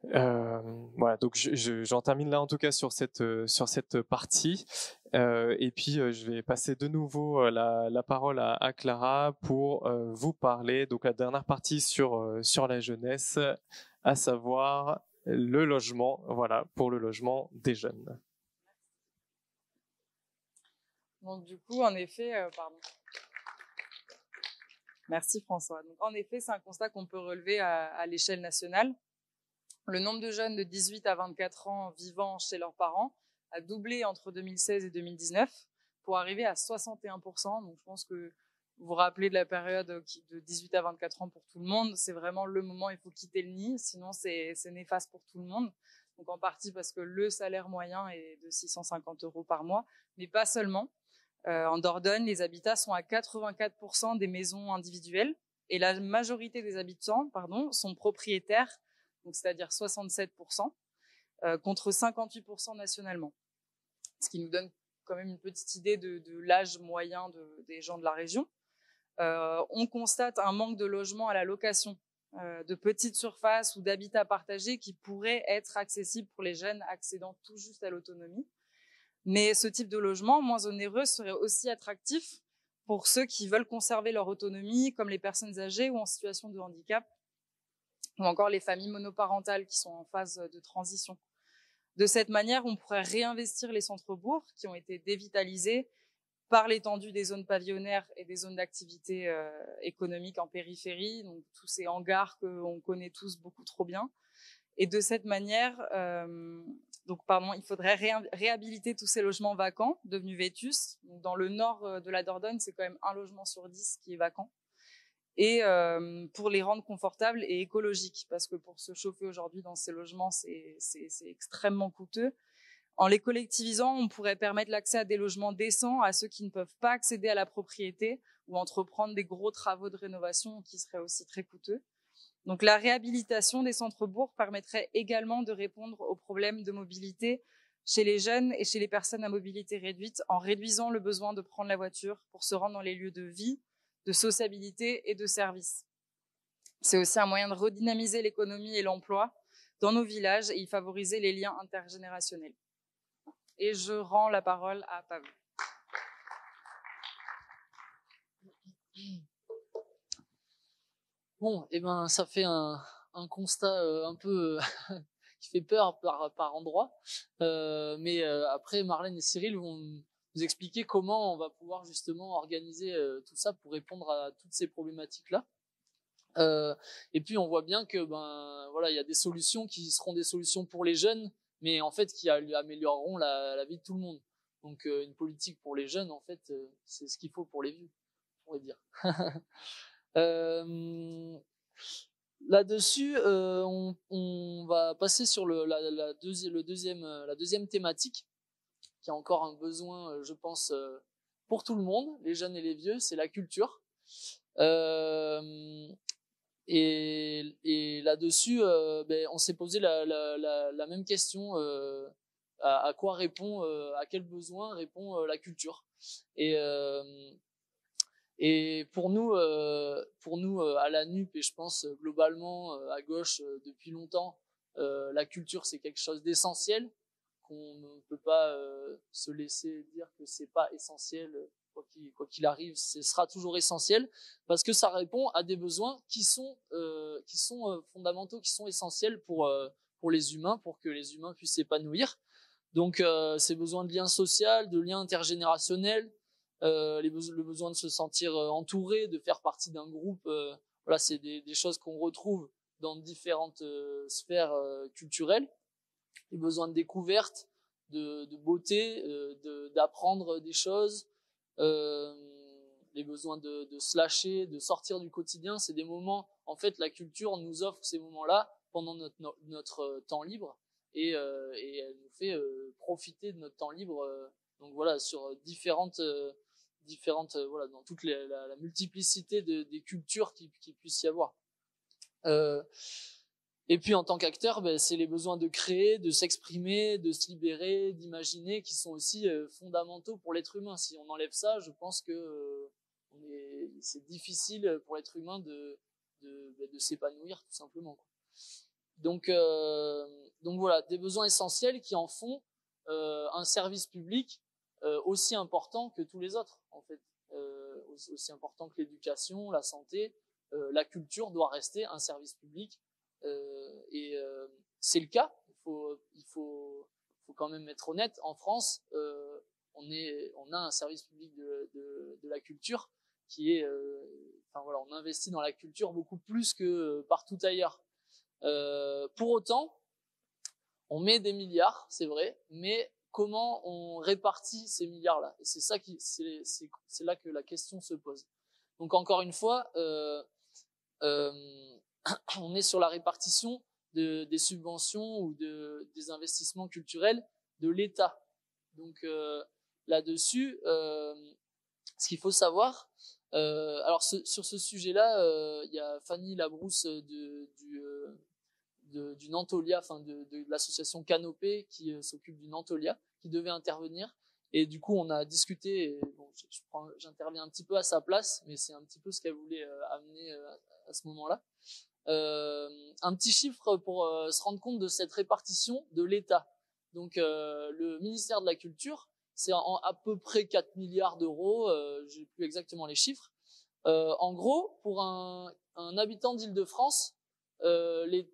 Voilà, donc j'en termine là en tout cas sur cette partie, et puis je vais passer de nouveau la parole à Clara pour vous parler donc la dernière partie sur la jeunesse, à savoir le logement, voilà, pour le logement des jeunes. Donc du coup, en effet, merci François. Donc en effet, c'est un constat qu'on peut relever à l'échelle nationale. Le nombre de jeunes de 18 à 24 ans vivant chez leurs parents a doublé entre 2016 et 2019 pour arriver à 61%. Donc je pense que vous vous rappelez de la période de 18 à 24 ans pour tout le monde. C'est vraiment le moment où il faut quitter le nid, sinon c'est néfaste pour tout le monde. Donc en partie parce que le salaire moyen est de 650 € par mois, mais pas seulement. En Dordogne, les habitats sont à 84% des maisons individuelles et la majorité des habitants, sont propriétaires, donc c'est-à-dire 67%, contre 58% nationalement. Ce qui nous donne quand même une petite idée de l'âge moyen des gens de la région. On constate un manque de logements à la location, de petites surfaces ou d'habitats partagés qui pourraient être accessibles pour les jeunes accédant tout juste à l'autonomie. Mais ce type de logement, moins onéreux, serait aussi attractif pour ceux qui veulent conserver leur autonomie, comme les personnes âgées ou en situation de handicap, ou encore les familles monoparentales qui sont en phase de transition. De cette manière, on pourrait réinvestir les centres-bourgs qui ont été dévitalisés par l'étendue des zones pavillonnaires et des zones d'activité économique en périphérie, donc tous ces hangars qu'on connaît tous beaucoup trop bien. Et de cette manière, il faudrait réhabiliter tous ces logements vacants, devenus vétustes. Donc, dans le nord de la Dordogne, c'est quand même 1 logement sur 10 qui est vacant. Et pour les rendre confortables et écologiques, parce que pour se chauffer aujourd'hui dans ces logements, c'est extrêmement coûteux. En les collectivisant, on pourrait permettre l'accès à des logements décents à ceux qui ne peuvent pas accéder à la propriété ou entreprendre des gros travaux de rénovation qui seraient aussi très coûteux. Donc la réhabilitation des centres-bourgs permettrait également de répondre aux problèmes de mobilité chez les jeunes et chez les personnes à mobilité réduite en réduisant le besoin de prendre la voiture pour se rendre dans les lieux de vie, de sociabilité et de service. C'est aussi un moyen de redynamiser l'économie et l'emploi dans nos villages et y favoriser les liens intergénérationnels. Et je rends la parole à Pavel. Bon, et ben ça fait un constat un peu qui fait peur par endroits. Mais après, Marlène et Cyril vont nous expliquer comment on va pouvoir justement organiser tout ça pour répondre à toutes ces problématiques-là. Et puis on voit bien que il y a des solutions qui seront des solutions pour les jeunes, mais en fait qui amélioreront la vie de tout le monde. Donc une politique pour les jeunes, en fait, c'est ce qu'il faut pour les vieux, on pourrait dire. Là-dessus, on va passer sur la deuxième thématique, qui a encore un besoin, je pense, pour tout le monde, les jeunes et les vieux, c'est la culture. Et là-dessus, on s'est posé la même question, à quoi répond, à quel besoin répond la culture. Et pour nous à la NUP, et je pense globalement à gauche depuis longtemps, la culture c'est quelque chose d'essentiel, qu'on ne peut pas se laisser dire que c'est pas essentiel. Quoi qu'il arrive, ce sera toujours essentiel parce que ça répond à des besoins qui sont fondamentaux, qui sont essentiels pour les humains, pour que les humains puissent s'épanouir. Donc ces besoins de lien social, de lien intergénérationnel, le besoin de se sentir entouré, de faire partie d'un groupe, voilà, c'est des choses qu'on retrouve dans différentes sphères culturelles. Les besoins de découverte, de beauté, d'apprendre des choses, les besoins de se lâcher, de sortir du quotidien. C'est des moments, en fait, la culture nous offre ces moments-là pendant notre temps libre, et elle nous fait profiter de notre temps libre, donc voilà, sur différentes voilà, dans toute la multiplicité des cultures qui puisse y avoir. Et puis en tant qu'acteur, c'est les besoins de créer, de s'exprimer, de se libérer, d'imaginer, qui sont aussi fondamentaux pour l'être humain. Si on enlève ça, je pense que c'est difficile pour l'être humain de s'épanouir, tout simplement. Donc voilà, des besoins essentiels qui en font un service public aussi important que tous les autres, en fait. Aussi important que l'éducation, la santé, la culture doit rester un service public. Et c'est le cas. Il faut quand même être honnête. En France, on a un service public de la culture qui est, on investit dans la culture beaucoup plus que partout ailleurs. Pour autant, on met des milliards, c'est vrai, mais comment on répartit ces milliards-là? Et c'est là que la question se pose. Donc encore une fois, on est sur la répartition des subventions ou des investissements culturels de l'État. Donc là-dessus, ce qu'il faut savoir, alors sur ce sujet-là, il y a Fanny Labrousse du Nantolia, de l'association Canopée qui s'occupe du Nantolia, qui devait intervenir. Et du coup, on a discuté. Et bon, j'interviens un petit peu à sa place, mais c'est un petit peu ce qu'elle voulait amener à ce moment-là. Un petit chiffre pour se rendre compte de cette répartition de l'État. Donc, le ministère de la Culture, c'est à peu près 4 milliards d'euros. J'ai plus exactement les chiffres. En gros, pour un habitant d'Île-de-France,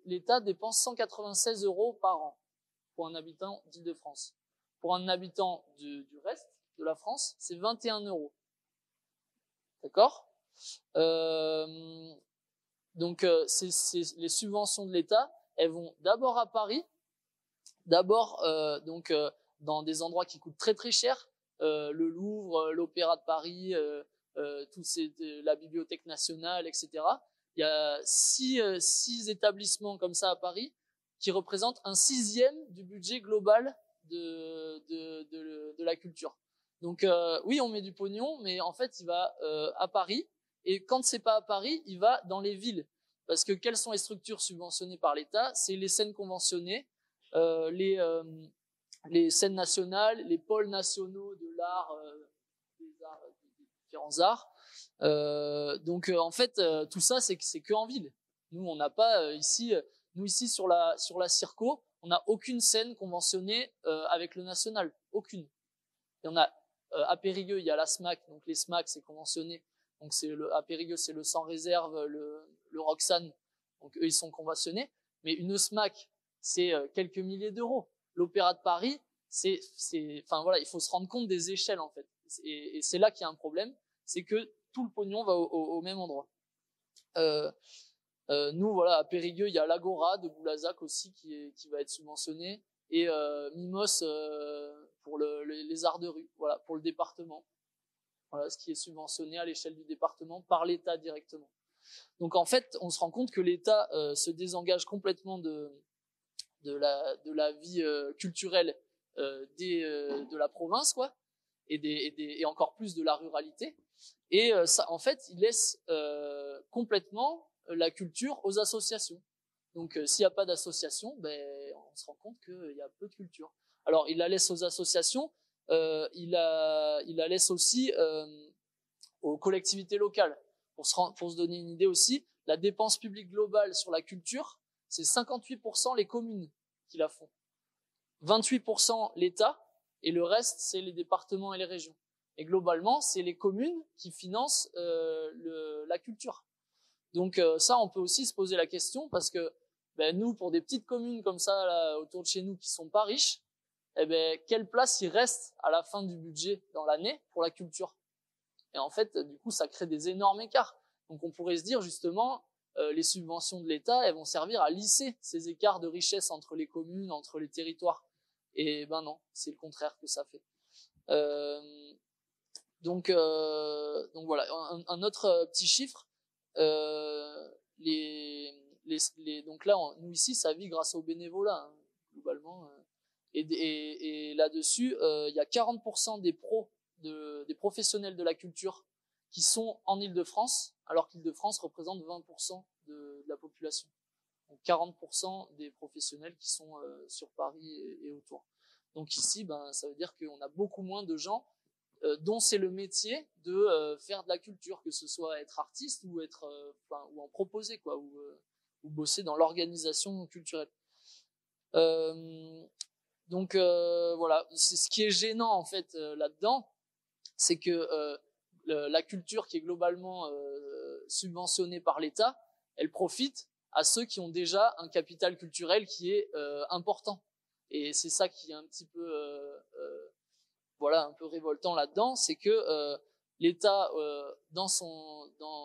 l'État dépense 196 euros par an pour un habitant d'Île-de-France. Pour un habitant du reste de la France, c'est 21 euros. D'accord ? Donc, les subventions de l'État, elles vont d'abord à Paris, dans des endroits qui coûtent très très cher, le Louvre, l'Opéra de Paris, la Bibliothèque nationale, etc. Il y a 6 établissements comme ça à Paris qui représentent un 6e du budget global de la culture. Donc oui, on met du pognon, mais en fait, il va à Paris. Et quand c'est pas à Paris, il va dans les villes. Parce que quelles sont les structures subventionnées par l'État? C'est les scènes conventionnées, les scènes nationales, les pôles nationaux de l'art, des différents arts. Donc en fait, tout ça, c'est que en ville. Nous, on n'a pas ici sur la Circo, on n'a aucune scène conventionnée avec le national, aucune. Et on a à Périgueux, il y a la SMAC, donc les SMAC, c'est conventionné. Donc à Périgueux, c'est le Sans Réserve, le Roxane, donc eux, ils sont conventionnés. Mais une SMAC, c'est quelques milliers d'euros. L'Opéra de Paris, enfin voilà, il faut se rendre compte des échelles en fait. Et c'est là qu'il y a un problème, c'est que tout le pognon va au même endroit. Nous, voilà, à Périgueux, il y a l'Agora de Boulazac aussi qui va être subventionné, et Mimos pour les arts de rue, voilà, pour le département. Voilà, ce qui est subventionné à l'échelle du département par l'État directement. Donc en fait, on se rend compte que l'État se désengage complètement de la vie culturelle de la province, quoi, et encore plus de la ruralité. Et ça, en fait, il laisse complètement la culture aux associations. Donc s'il n'y a pas d'association, ben, on se rend compte qu'il y a peu de culture. Alors il la laisse aux associations, il la laisse aussi aux collectivités locales. Pour se donner une idée aussi, la dépense publique globale sur la culture, c'est 58% les communes qui la font, 28% l'État, et le reste, c'est les départements et les régions. Et globalement, c'est les communes qui financent la culture. Donc ça, on peut aussi se poser la question, parce que nous, pour des petites communes comme ça, là, autour de chez nous, qui sont pas riches, quelle place il reste à la fin du budget dans l'année pour la culture? Et en fait, du coup, ça crée des énormes écarts. Donc on pourrait se dire, justement, les subventions de l'État, elles vont servir à lisser ces écarts de richesse entre les communes, entre les territoires. Et ben non, c'est le contraire que ça fait. Donc voilà, un autre petit chiffre. Donc là, nous ici, ça vit grâce au bénévolat, hein, globalement. Et là-dessus, il y a 40% des professionnels de la culture qui sont en Île-de-France, alors qu'Île-de-France représente 20% de la population. Donc 40% des professionnels qui sont sur Paris et autour. Donc ici, ça veut dire qu'on a beaucoup moins de gens dont c'est le métier de faire de la culture, que ce soit être artiste ou ou en proposer, quoi, ou bosser dans l'organisation culturelle. Donc voilà, c'est ce qui est gênant en fait là-dedans, c'est que la culture qui est globalement subventionnée par l'État, elle profite à ceux qui ont déjà un capital culturel qui est important. Et c'est ça qui est un petit peu un peu révoltant là-dedans, c'est que l'État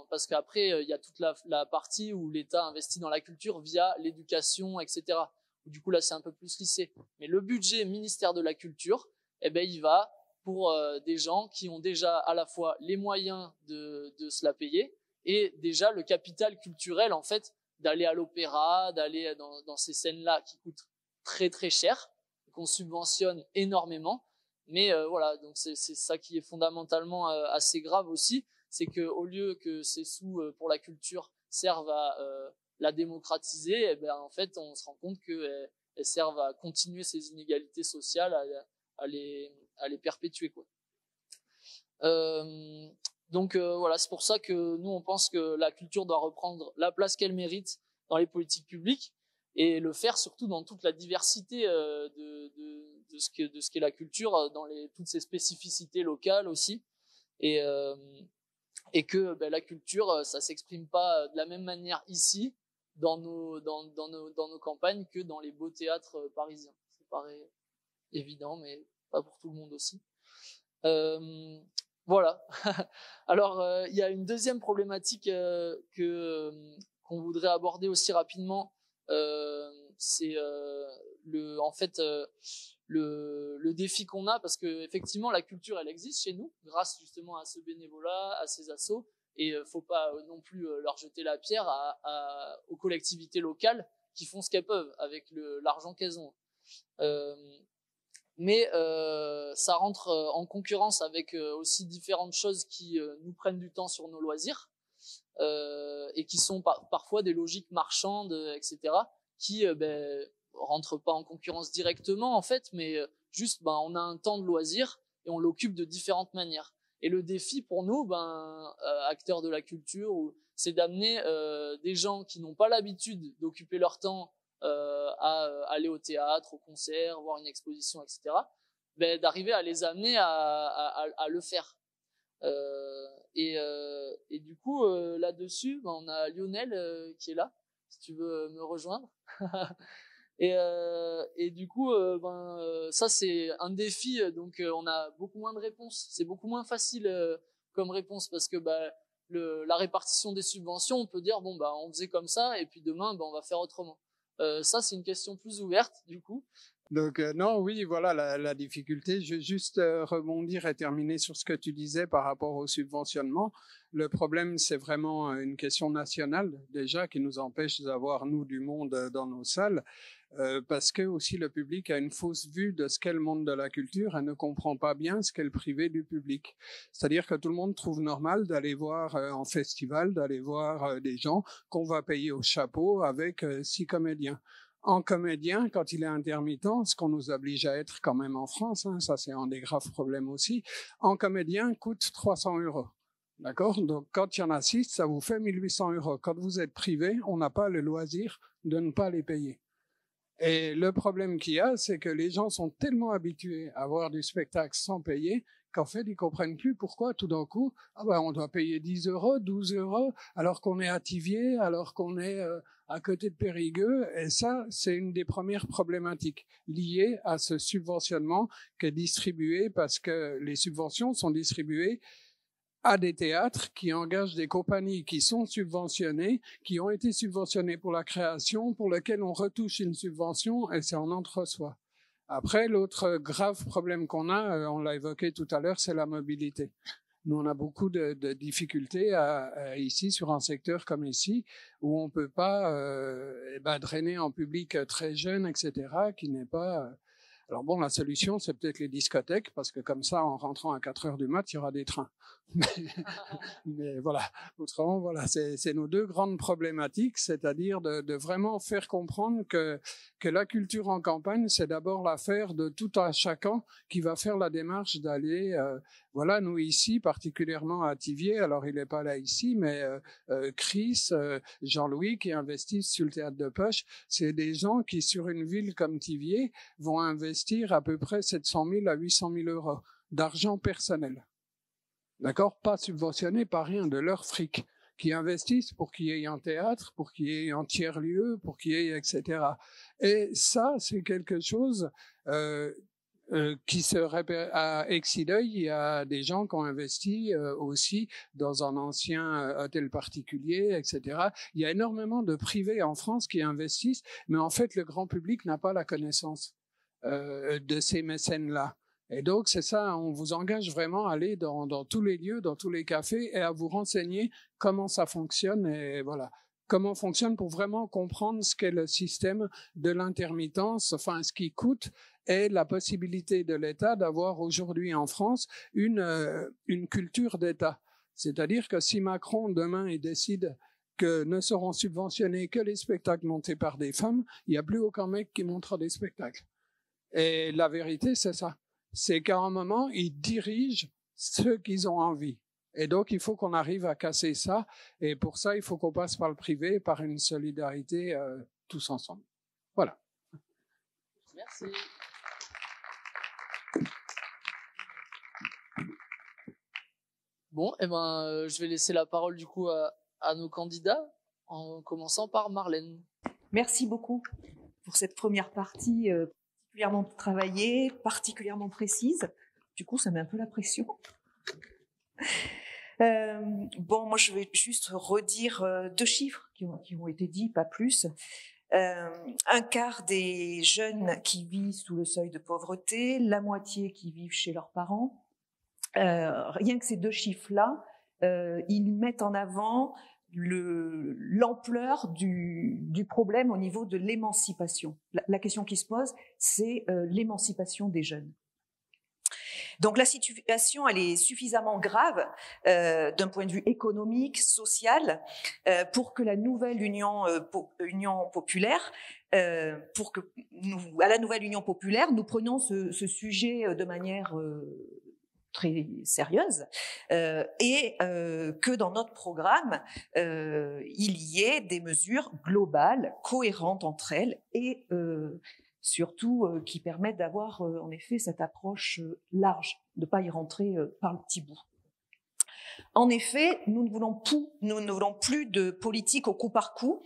parce qu'après il y a toute la partie où l'État investit dans la culture via l'éducation, etc. Du coup là c'est un peu plus lissé. Mais le budget ministère de la culture, il va pour des gens qui ont déjà à la fois les moyens de se la payer et déjà le capital culturel en fait d'aller à l'opéra, d'aller dans ces scènes-là qui coûtent très très cher, qu'on subventionne énormément. Mais voilà, donc c'est ça qui est fondamentalement assez grave aussi, c'est que au lieu que ces sous pour la culture servent à la démocratiser, en fait on se rend compte qu'elles servent à continuer ces inégalités sociales, à les perpétuer, quoi. Donc voilà, c'est pour ça que nous on pense que la culture doit reprendre la place qu'elle mérite dans les politiques publiques, et le faire surtout dans toute la diversité de ce qu'est la culture, dans toutes ses spécificités locales aussi, et que la culture, ça s'exprime pas de la même manière ici dans nos campagnes que dans les beaux théâtres parisiens. Ça paraît évident, mais pas pour tout le monde aussi. Voilà. Alors il y a une deuxième problématique qu'on voudrait aborder aussi rapidement. C'est le défi qu'on a, parce que effectivement la culture elle existe chez nous grâce justement à ce bénévolat, à ces assos, et faut pas non plus leur jeter la pierre aux collectivités locales qui font ce qu'elles peuvent avec l'argent qu'elles ont. mais ça rentre en concurrence avec aussi différentes choses qui nous prennent du temps sur nos loisirs et qui sont parfois des logiques marchandes, etc., qui rentrent pas en concurrence directement en fait, mais juste on a un temps de loisir et on l'occupe de différentes manières. Et le défi pour nous, acteurs de la culture, c'est d'amener des gens qui n'ont pas l'habitude d'occuper leur temps à aller au théâtre, au concert, voir une exposition, etc., d'arriver à les amener à le faire. Et du coup, là-dessus, on a Lionel qui est là, si tu veux me rejoindre. Et du coup, ça c'est un défi. Donc, on a beaucoup moins de réponses. C'est beaucoup moins facile comme réponse parce que la répartition des subventions, on peut dire on faisait comme ça et puis demain on va faire autrement. Ça c'est une question plus ouverte du coup. Donc non, oui, voilà la difficulté. Je vais juste rebondir et terminer sur ce que tu disais par rapport au subventionnement. Le problème, c'est vraiment une question nationale déjà qui nous empêche d'avoir, nous, du monde dans nos salles. Parce que aussi le public a une fausse vue de ce qu'est le monde de la culture et ne comprend pas bien ce qu'est le privé du public. C'est-à-dire que tout le monde trouve normal d'aller voir en festival, d'aller voir des gens qu'on va payer au chapeau avec 6 comédiens. En comédien, quand il est intermittent, ce qu'on nous oblige à être quand même en France, ça c'est un des graves problèmes aussi, en comédien coûte 300 €. D'accord? Donc quand il y en a 6, ça vous fait 1800 €. Quand vous êtes privé, on n'a pas le loisir de ne pas les payer. Et le problème qu'il y a, c'est que les gens sont tellement habitués à voir du spectacle sans payer qu'en fait, ils comprennent plus pourquoi tout d'un coup, on doit payer 10 €, 12 €, alors qu'on est à Thiviers, alors qu'on est à côté de Périgueux. Et ça, c'est une des premières problématiques liées à ce subventionnement qui est distribué parce que les subventions sont distribuées à des théâtres qui engagent des compagnies qui sont subventionnées, qui ont été subventionnées pour la création, pour lesquelles on retouche une subvention et c'est en entre-soi. Après, l'autre grave problème qu'on a, on l'a évoqué tout à l'heure, c'est la mobilité. Nous, on a beaucoup de difficultés ici, sur un secteur comme ici, où on peut pas drainer en public très jeune, etc., qui n'est pas... Alors bon, la solution, c'est peut-être les discothèques, parce que comme ça, en rentrant à 4 heures du mat, il y aura des trains. Mais voilà, autrement, voilà, c'est nos deux grandes problématiques, c'est-à-dire de vraiment faire comprendre que la culture en campagne, c'est d'abord l'affaire de tout un chacun qui va faire la démarche d'aller... voilà, nous ici, particulièrement à Thiviers, alors il n'est pas là ici, mais Chris, Jean-Louis qui investissent sur le théâtre de poche, c'est des gens qui, sur une ville comme Thiviers, vont investir à peu près 700 000 à 800 000 € d'argent personnel. D'accord? Pas subventionné par rien, de leur fric, qui investissent pour qu'il y ait un théâtre, pour qu'il y ait un tiers-lieu, pour qu'il y ait, etc. Et ça, c'est quelque chose... qui se répète à Exideuil, il y a des gens qui ont investi aussi dans un ancien hôtel particulier, etc. Il y a énormément de privés en France qui investissent, mais en fait, le grand public n'a pas la connaissance de ces mécènes-là. Et donc, c'est ça, on vous engage vraiment à aller dans tous les lieux, dans tous les cafés et à vous renseigner comment ça fonctionne et voilà. Comment fonctionne pour vraiment comprendre ce qu'est le système de l'intermittence, enfin ce qui coûte et la possibilité de l'État d'avoir aujourd'hui en France une culture d'État. C'est-à-dire que si Macron demain il décide que ne seront subventionnés que les spectacles montés par des femmes, il n'y a plus aucun mec qui montrera des spectacles. Et la vérité, c'est ça. C'est qu'à un moment, ils dirigent ceux qu'ils ont envie. Et donc, il faut qu'on arrive à casser ça. Et pour ça, il faut qu'on passe par le privé, par une solidarité tous ensemble. Voilà. Merci. Bon, je vais laisser la parole du coup à nos candidats, en commençant par Marlène. Merci beaucoup pour cette première partie particulièrement travaillée, particulièrement précise. Du coup, ça met un peu la pression. Moi, je vais juste redire 2 chiffres qui ont été dits, pas plus. 1/4 des jeunes qui vivent sous le seuil de pauvreté, la moitié qui vivent chez leurs parents. Rien que ces 2 chiffres-là, ils mettent en avant l'ampleur du problème au niveau de l'émancipation. La question qui se pose, c'est l'émancipation des jeunes. Donc la situation, elle est suffisamment grave d'un point de vue économique, social, pour que la nouvelle Union populaire, pour que à la nouvelle Union populaire, nous prenions ce sujet de manière très sérieuse et que dans notre programme, il y ait des mesures globales, cohérentes entre elles et surtout qui permettent d'avoir en effet cette approche large, de ne pas y rentrer par le petit bout. En effet, nous ne voulons plus de politique au coup par coup.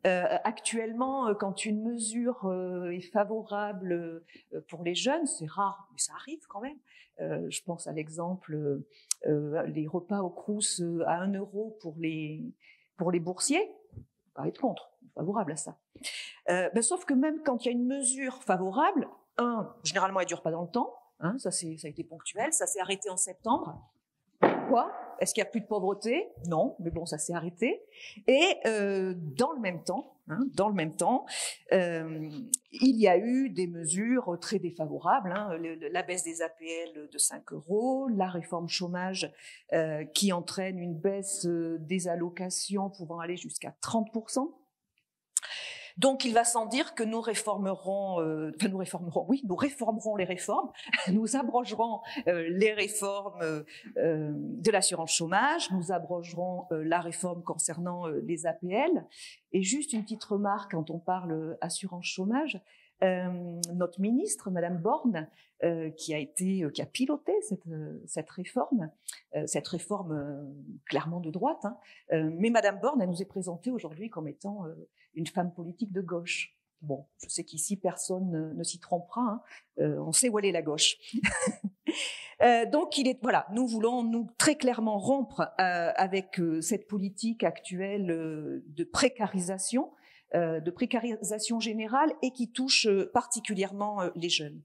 Actuellement, quand une mesure est favorable pour les jeunes, c'est rare, mais ça arrive quand même. Je pense à l'exemple les repas au Crous à 1 euro pour les boursiers. On va être contre, favorable à ça. Sauf que même quand il y a une mesure favorable, généralement elle dure pas dans le temps, hein, ça a été ponctuel, ça s'est arrêté en septembre. Pourquoi ? Est-ce qu'il y a plus de pauvreté ? Non, mais bon, ça s'est arrêté. Et dans le même temps, il y a eu des mesures très défavorables, hein, la baisse des APL de 5 euros, la réforme chômage qui entraîne une baisse des allocations pouvant aller jusqu'à 30%. Donc, il va sans dire que nous réformerons les réformes, nous abrogerons les réformes de l'assurance chômage, nous abrogerons la réforme concernant les APL. Et juste une petite remarque quand on parle assurance chômage, notre ministre, Madame Borne, qui a piloté cette réforme clairement de droite, hein, mais Madame Borne, elle nous est présentée aujourd'hui comme étant une femme politique de gauche. Bon, je sais qu'ici personne ne s'y trompera, hein, on sait où elle est la gauche. Donc nous voulons très clairement rompre avec cette politique actuelle de précarisation générale et qui touche particulièrement les jeunes.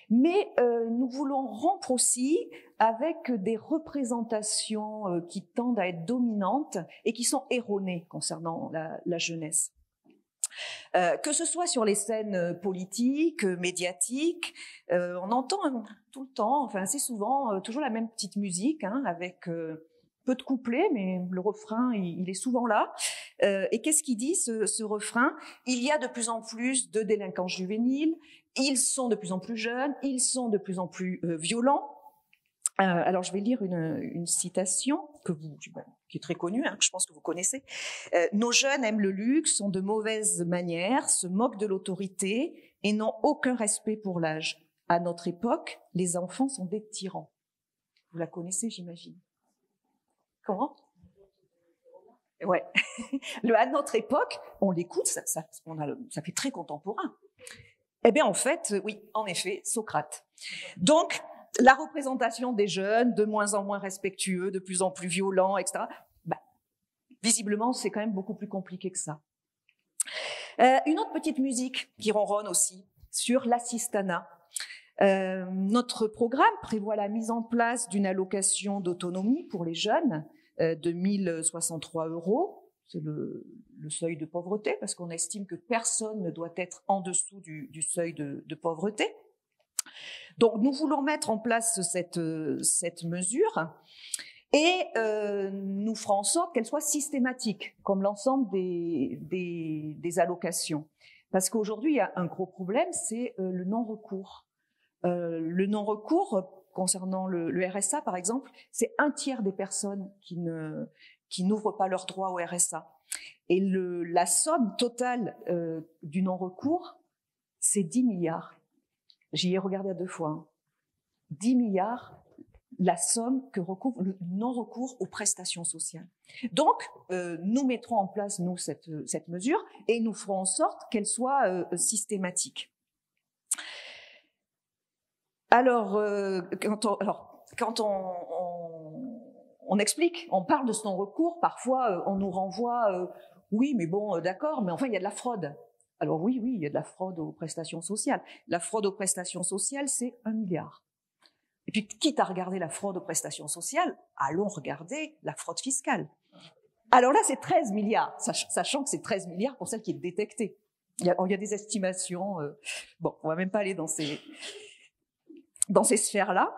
Mais nous voulons rompre aussi avec des représentations qui tendent à être dominantes et qui sont erronées concernant la jeunesse. Que ce soit sur les scènes politiques, médiatiques, on entend tout le temps, enfin assez souvent, toujours la même petite musique, hein, avec peu de couplets, mais le refrain, il est souvent là. Et qu'est-ce qu'il dit, ce refrain ? Il y a de plus en plus de délinquants juvéniles, ils sont de plus en plus jeunes, ils sont de plus en plus violents. Alors, je vais lire une citation qui est très connue, hein, que je pense que vous connaissez. Nos jeunes aiment le luxe, ont de mauvaises manières, se moquent de l'autorité et n'ont aucun respect pour l'âge. À notre époque, les enfants sont des tyrans. Vous la connaissez, j'imagine. Comment ? Ouais. À notre époque, on l'écoute, ça fait très contemporain. Eh bien, en fait, oui, en effet, Socrate. Donc, la représentation des jeunes, de moins en moins respectueux, de plus en plus violents, etc. Visiblement, c'est quand même beaucoup plus compliqué que ça. Une autre petite musique qui ronronne aussi, sur l'assistanat. Notre programme prévoit la mise en place d'une allocation d'autonomie pour les jeunes de 1 063 €. C'est le seuil de pauvreté, parce qu'on estime que personne ne doit être en dessous du seuil de pauvreté. Donc, nous voulons mettre en place cette mesure et nous ferons en sorte qu'elle soit systématique, comme l'ensemble des allocations. Parce qu'aujourd'hui, il y a un gros problème, c'est le non-recours. Le non-recours, concernant le RSA, par exemple, c'est 1/3 des personnes qui n'ouvrent pas leurs droits au RSA. Et la somme totale du non-recours, c'est 10 milliards. J'y ai regardé à 2 fois. Hein. 10 milliards, la somme que recouvre le non-recours aux prestations sociales. Donc, nous mettrons en place, nous, cette mesure et nous ferons en sorte qu'elle soit systématique. Alors, quand on explique, on parle de ce non-recours, parfois on nous renvoie oui, mais bon, d'accord, mais enfin, il y a de la fraude. Alors oui, il y a de la fraude aux prestations sociales. La fraude aux prestations sociales, c'est 1 milliard. Et puis, quitte à regarder la fraude aux prestations sociales, allons regarder la fraude fiscale. Alors là, c'est 13 milliards, sachant que c'est 13 milliards pour celle qui est détectée. Il y a des estimations. Bon, on va même pas aller dans ces sphères-là.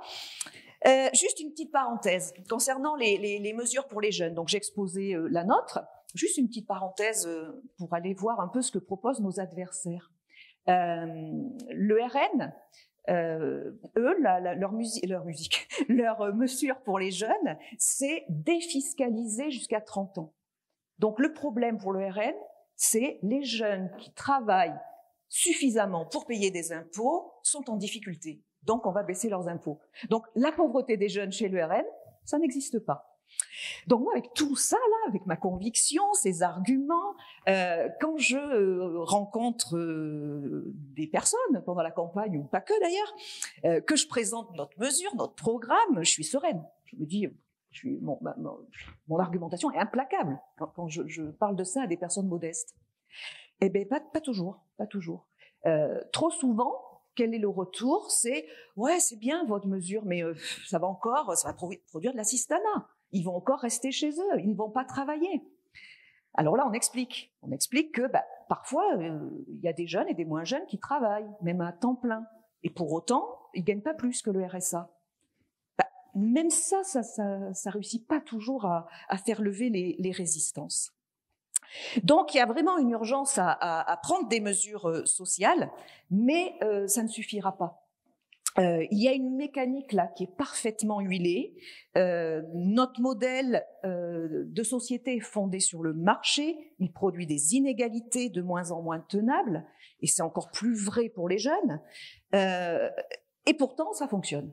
Juste une petite parenthèse concernant les mesures pour les jeunes. Donc, j'ai exposé la nôtre. Juste une petite parenthèse pour aller voir un peu ce que proposent nos adversaires. Le RN, eux, leur mesure pour les jeunes, c'est défiscaliser jusqu'à 30 ans. Donc, le problème pour le RN, c'est les jeunes qui travaillent suffisamment pour payer des impôts sont en difficulté. Donc, on va baisser leurs impôts. Donc, la pauvreté des jeunes chez le RN, ça n'existe pas. Donc, moi, avec tout ça, là, avec ma conviction, ces arguments, quand je rencontre des personnes pendant la campagne, ou pas que d'ailleurs, que je présente notre mesure, notre programme, je suis sereine. Je me dis, mon argumentation est implacable quand je parle de ça à des personnes modestes. Eh bien, pas toujours. Trop souvent, quel est le retour? C'est ouais, c'est bien votre mesure, mais ça va produire de l'assistanat. Ils vont encore rester chez eux, ils ne vont pas travailler. Alors là, on explique que parfois il y a des jeunes et des moins jeunes qui travaillent, même à temps plein, et pour autant ils gagnent pas plus que le RSA. Même ça réussit pas toujours à faire lever les résistances. Donc, il y a vraiment une urgence à prendre des mesures sociales, mais ça ne suffira pas. Il y a une mécanique là qui est parfaitement huilée. Notre modèle de société est fondé sur le marché. Il produit des inégalités de moins en moins tenables, et c'est encore plus vrai pour les jeunes. Et pourtant, ça fonctionne.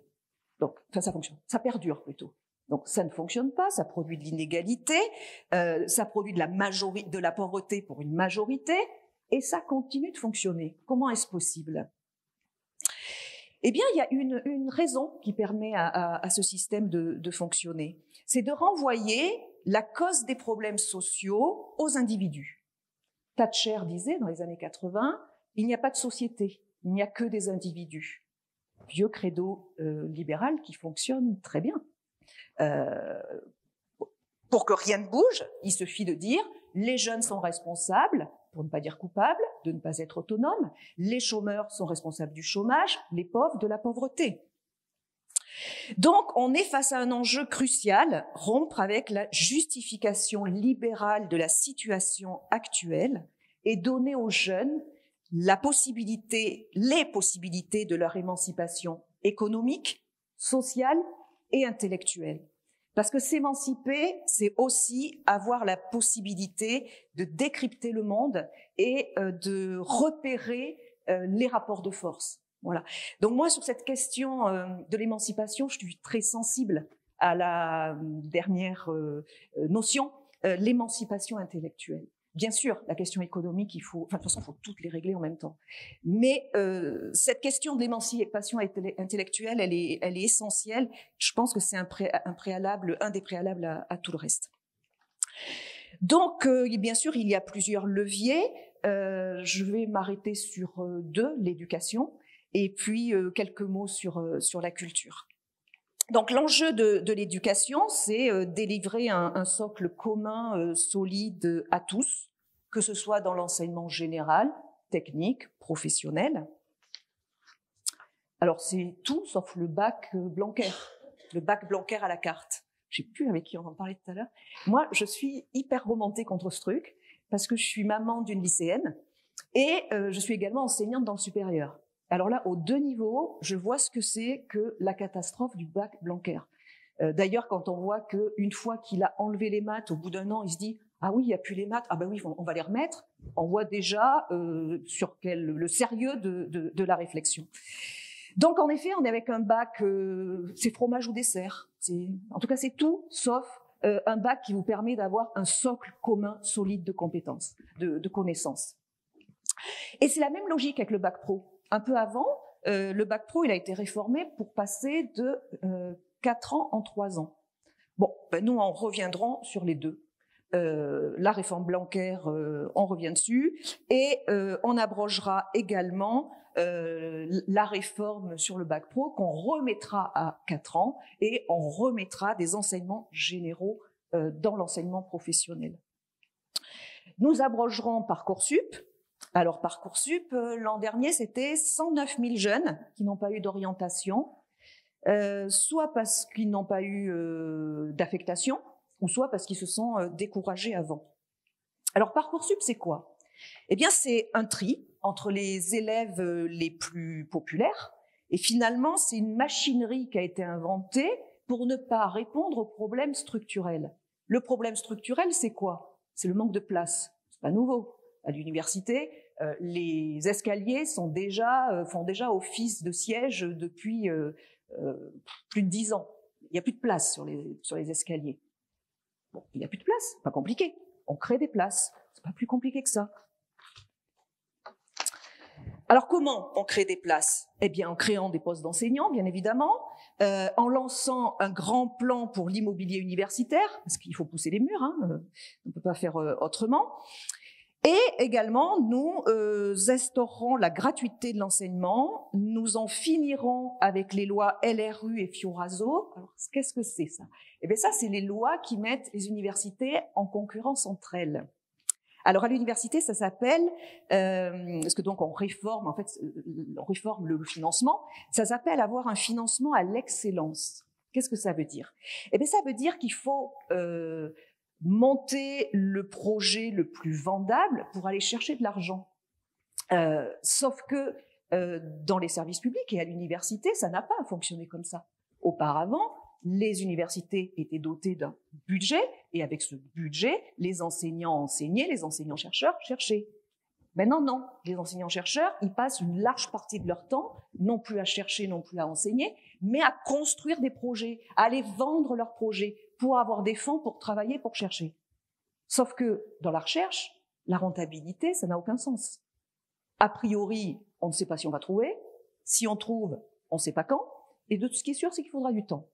Ça perdure plutôt. Donc ça ne fonctionne pas, ça produit de l'inégalité, ça produit de la pauvreté pour une majorité, et ça continue de fonctionner. Comment est-ce possible? Eh bien, il y a une raison qui permet à ce système de fonctionner. C'est de renvoyer la cause des problèmes sociaux aux individus. Thatcher disait dans les années 80, il n'y a pas de société, il n'y a que des individus. Vieux credo libéral qui fonctionne très bien. Pour que rien ne bouge, il suffit de dire les jeunes sont responsables, pour ne pas dire coupables, de ne pas être autonomes, les chômeurs sont responsables du chômage, les pauvres de la pauvreté. Donc, on est face à un enjeu crucial, rompre avec la justification libérale de la situation actuelle et donner aux jeunes les possibilités de leur émancipation économique, sociale et intellectuelle. Parce que s'émanciper, c'est aussi avoir la possibilité de décrypter le monde et de repérer les rapports de force. Voilà. Donc moi, sur cette question de l'émancipation, je suis très sensible à la dernière notion, l'émancipation intellectuelle. Bien sûr, la question économique, de toute façon, il faut toutes les régler en même temps. Mais cette question de l'émancipation intellectuelle, elle est essentielle. Je pense que c'est un des préalables à tout le reste. Donc, bien sûr, il y a plusieurs leviers. Je vais m'arrêter sur deux, l'éducation, et puis quelques mots sur la culture. Donc l'enjeu de l'éducation, c'est délivrer un socle commun solide à tous, que ce soit dans l'enseignement général, technique, professionnel. Alors c'est tout sauf le bac Blanquer à la carte. Je sais plus avec qui on en parlait tout à l'heure. Moi, je suis hyper remontée contre ce truc parce que je suis maman d'une lycéenne et je suis également enseignante dans le supérieur. Alors là, aux deux niveaux, je vois ce que c'est que la catastrophe du bac Blanquer. D'ailleurs, quand on voit qu'une fois qu'il a enlevé les maths, au bout d'un an, il se dit « Ah oui, il n'y a plus les maths, ah ben oui, on va les remettre », on voit déjà le sérieux de la réflexion. Donc, en effet, on est avec un bac, c'est fromage ou dessert. En tout cas, c'est tout sauf un bac qui vous permet d'avoir un socle commun solide de compétences, de connaissances. Et c'est la même logique avec le bac pro. Un peu avant, le bac pro, il a été réformé pour passer de 4 ans en 3 ans. Bon, nous, on reviendra sur les deux. La réforme Blanquer, on revient dessus. Et on abrogera également la réforme sur le bac pro qu'on remettra à 4 ans et on remettra des enseignements généraux dans l'enseignement professionnel. Nous abrogerons Parcoursup. Alors Parcoursup, l'an dernier, c'était 109 000 jeunes qui n'ont pas eu d'orientation, soit parce qu'ils n'ont pas eu d'affectation, ou soit parce qu'ils se sont découragés avant. Alors Parcoursup, c'est quoi? Eh bien, c'est un tri entre les élèves les plus populaires, et finalement, c'est une machinerie qui a été inventée pour ne pas répondre aux problèmes structurels. Le problème structurel, c'est quoi? C'est le manque de place. C'est pas nouveau. À l'université, les escaliers font déjà office de siège depuis plus de 10 ans. Il n'y a plus de place sur les escaliers. Bon, il n'y a plus de place, pas compliqué. On crée des places. C'est pas plus compliqué que ça. Alors comment on crée des places? Eh bien en créant des postes d'enseignants, bien évidemment, en lançant un grand plan pour l'immobilier universitaire, parce qu'il faut pousser les murs, hein, on ne peut pas faire autrement. Et également, nous instaurerons la gratuité de l'enseignement, nous en finirons avec les lois LRU et Fioraso. Alors qu'est-ce que c'est ça? Eh bien ça, c'est les lois qui mettent les universités en concurrence entre elles. Alors à l'université, ça s'appelle, parce que donc on réforme, en fait, on réforme le financement, ça s'appelle avoir un financement à l'excellence. Qu'est-ce que ça veut dire? Eh bien ça veut dire qu'il faut monter le projet le plus vendable pour aller chercher de l'argent. Sauf que dans les services publics et à l'université, ça n'a pas fonctionné comme ça. Auparavant, les universités étaient dotées d'un budget, et avec ce budget, les enseignants enseignaient, les enseignants-chercheurs cherchaient. Maintenant, non. Les enseignants-chercheurs, ils passent une large partie de leur temps, non plus à chercher, non plus à enseigner, mais à construire des projets, à aller vendre leurs projets, pour avoir des fonds pour travailler, pour chercher. Sauf que, dans la recherche, la rentabilité, ça n'a aucun sens. A priori, on ne sait pas si on va trouver. Si on trouve, on ne sait pas quand. Et de tout ce qui est sûr, c'est qu'il faudra du temps.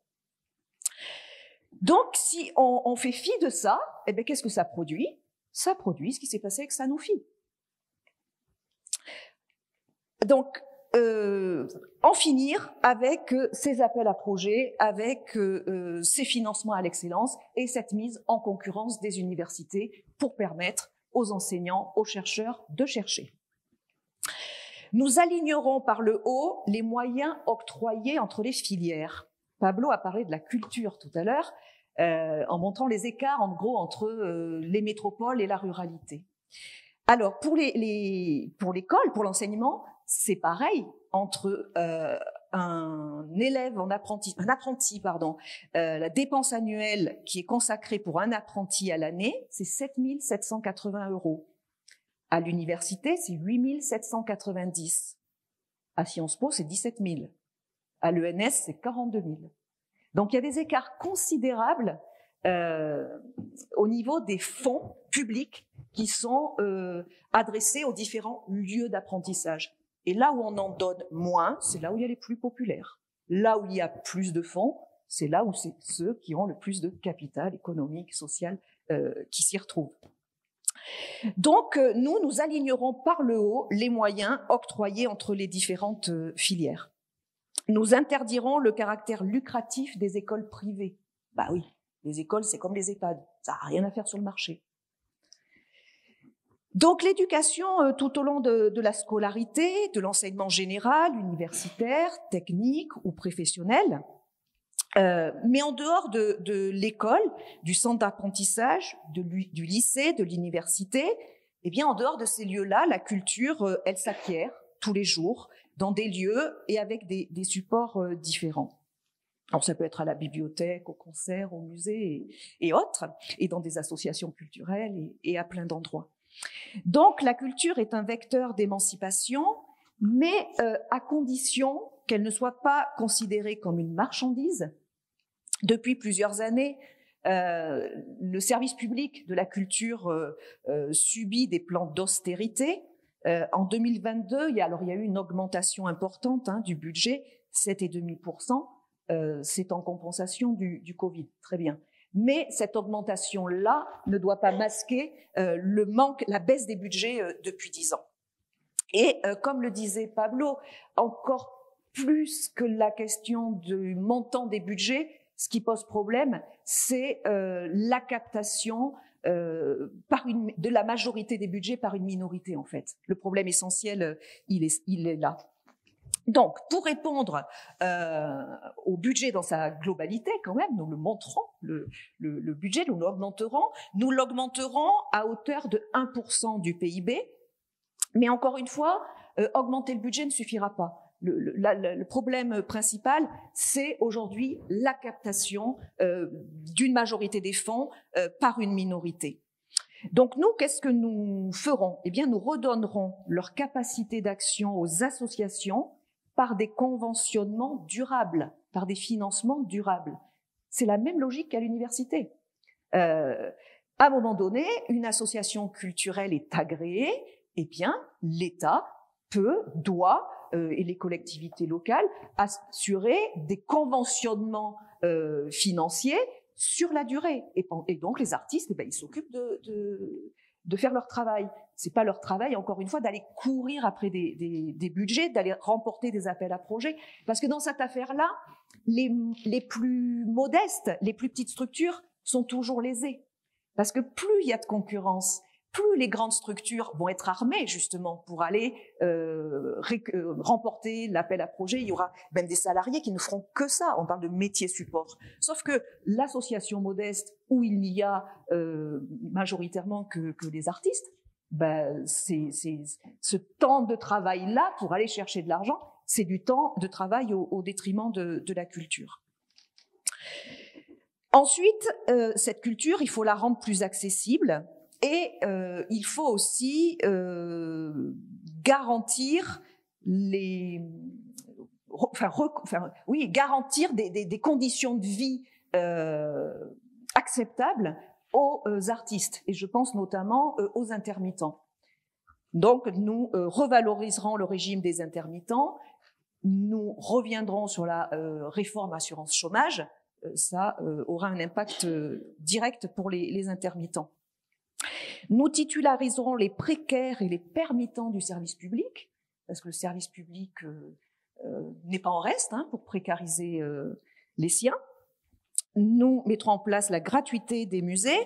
Donc, si on fait fi de ça, eh bien, qu'est-ce que ça produit? Ça produit ce qui s'est passé avec Sanofi. Donc, en finir avec ces appels à projets, avec ces financements à l'excellence et cette mise en concurrence des universités pour permettre aux enseignants, aux chercheurs de chercher. Nous alignerons par le haut les moyens octroyés entre les filières. Pablo a parlé de la culture tout à l'heure, en montrant les écarts, en gros, entre les métropoles et la ruralité. Alors, pour l'école, pour l'enseignement, c'est pareil entre un apprenti, la dépense annuelle qui est consacrée pour un apprenti à l'année, c'est 7 780 €. À l'université, c'est 8 790. À Sciences Po, c'est 17 000. À l'ENS, c'est 42 000. Donc, il y a des écarts considérables au niveau des fonds publics qui sont adressés aux différents lieux d'apprentissage. Et là où on en donne moins, c'est là où il y a les plus populaires. Là où il y a plus de fonds, c'est là où c'est ceux qui ont le plus de capital économique, social, qui s'y retrouvent. Donc, nous alignerons par le haut les moyens octroyés entre les différentes filières. Nous interdirons le caractère lucratif des écoles privées. Bah oui, les écoles, c'est comme les EHPAD, ça n'a rien à faire sur le marché. Donc l'éducation tout au long de la scolarité, de l'enseignement général, universitaire, technique ou professionnel, mais en dehors de l'école, du centre d'apprentissage, du lycée, de l'université, eh bien en dehors de ces lieux-là, la culture, elle s'acquiert tous les jours dans des lieux et avec des supports différents. Alors ça peut être à la bibliothèque, au concert, au musée et autres, et dans des associations culturelles et à plein d'endroits. Donc la culture est un vecteur d'émancipation, mais à condition qu'elle ne soit pas considérée comme une marchandise. Depuis plusieurs années, le service public de la culture subit des plans d'austérité. En 2022, il y a eu une augmentation importante du budget, 7,5%. C'est en compensation du Covid, très bien. Mais cette augmentation-là ne doit pas masquer le manque, la baisse des budgets depuis 10 ans. Et comme le disait Pablo, encore plus que la question du montant des budgets, Ce qui pose problème, c'est la captation de la majorité des budgets par une minorité, en fait. Le problème essentiel, il est là. Donc, pour répondre au budget dans sa globalité, quand même, nous le montrons, le budget, nous l'augmenterons à hauteur de 1% du PIB. Mais encore une fois, augmenter le budget ne suffira pas. Le problème principal, c'est aujourd'hui la captation d'une majorité des fonds par une minorité. Donc nous, qu'est-ce que nous ferons? Eh bien, nous redonnerons leur capacité d'action aux associations par des conventionnements durables, par des financements durables. C'est la même logique qu'à l'université. À un moment donné, une association culturelle est agréée, eh bien, l'État doit, et les collectivités locales, assurer des conventionnements financiers sur la durée. Et donc, les artistes, eh bien, ils s'occupent de faire leur travail. C'est pas leur travail, encore une fois, d'aller courir après des budgets, d'aller remporter des appels à projets. Parce que dans cette affaire-là, les plus modestes, les plus petites structures sont toujours lésées. Parce que plus il y a de concurrence, plus les grandes structures vont être armées justement pour aller remporter l'appel à projet. Il y aura même des salariés qui ne feront que ça. On parle de métier support. Sauf que l'association modeste, où il n'y a majoritairement que les artistes, ben c'est ce temps de travail-là pour aller chercher de l'argent, c'est du temps de travail au détriment de la culture. Ensuite, cette culture, il faut la rendre plus accessible. Et il faut aussi garantir garantir des conditions de vie acceptables aux artistes. Et je pense notamment aux intermittents. Donc, nous revaloriserons le régime des intermittents. Nous reviendrons sur la réforme assurance chômage. Ça aura un impact direct pour les intermittents. Nous titulariserons les précaires et les permittents du service public, parce que le service public n'est pas en reste pour précariser les siens. Nous mettrons en place la gratuité des musées.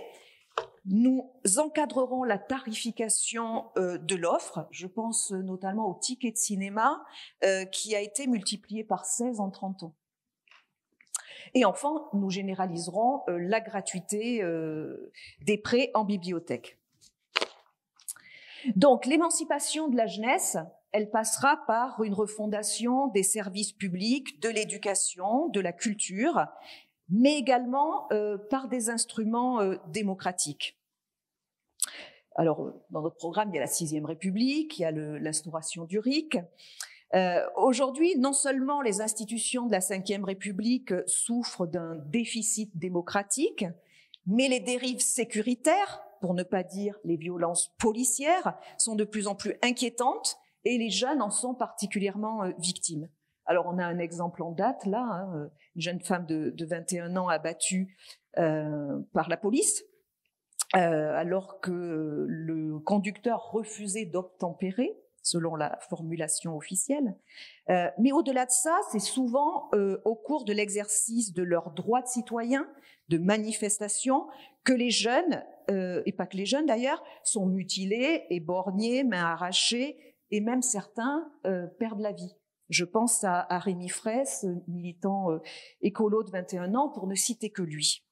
Nous encadrerons la tarification de l'offre. Je pense notamment au ticket de cinéma qui a été multiplié par 16 en 30 ans. Et enfin, nous généraliserons la gratuité des prêts en bibliothèque. Donc, l'émancipation de la jeunesse, elle passera par une refondation des services publics, de l'éducation, de la culture, mais également par des instruments démocratiques. Alors, dans notre programme, il y a la 6e République, il y a l'instauration du RIC. Aujourd'hui, non seulement les institutions de la 5e République souffrent d'un déficit démocratique, mais les dérives sécuritaires, pour ne pas dire les violences policières, sont de plus en plus inquiétantes et les jeunes en sont particulièrement victimes. Alors, on a un exemple en date, là, une jeune femme de 21 ans abattue par la police, alors que le conducteur refusait d'obtempérer, selon la formulation officielle. Mais au-delà de ça, c'est souvent au cours de l'exercice de leurs droits de citoyens, de manifestations, que les jeunes, et pas que les jeunes d'ailleurs, sont mutilés, éborgnés, mains arrachées, et même certains perdent la vie. Je pense à Rémi Fraisse, militant écolo de 21 ans, pour ne citer que lui.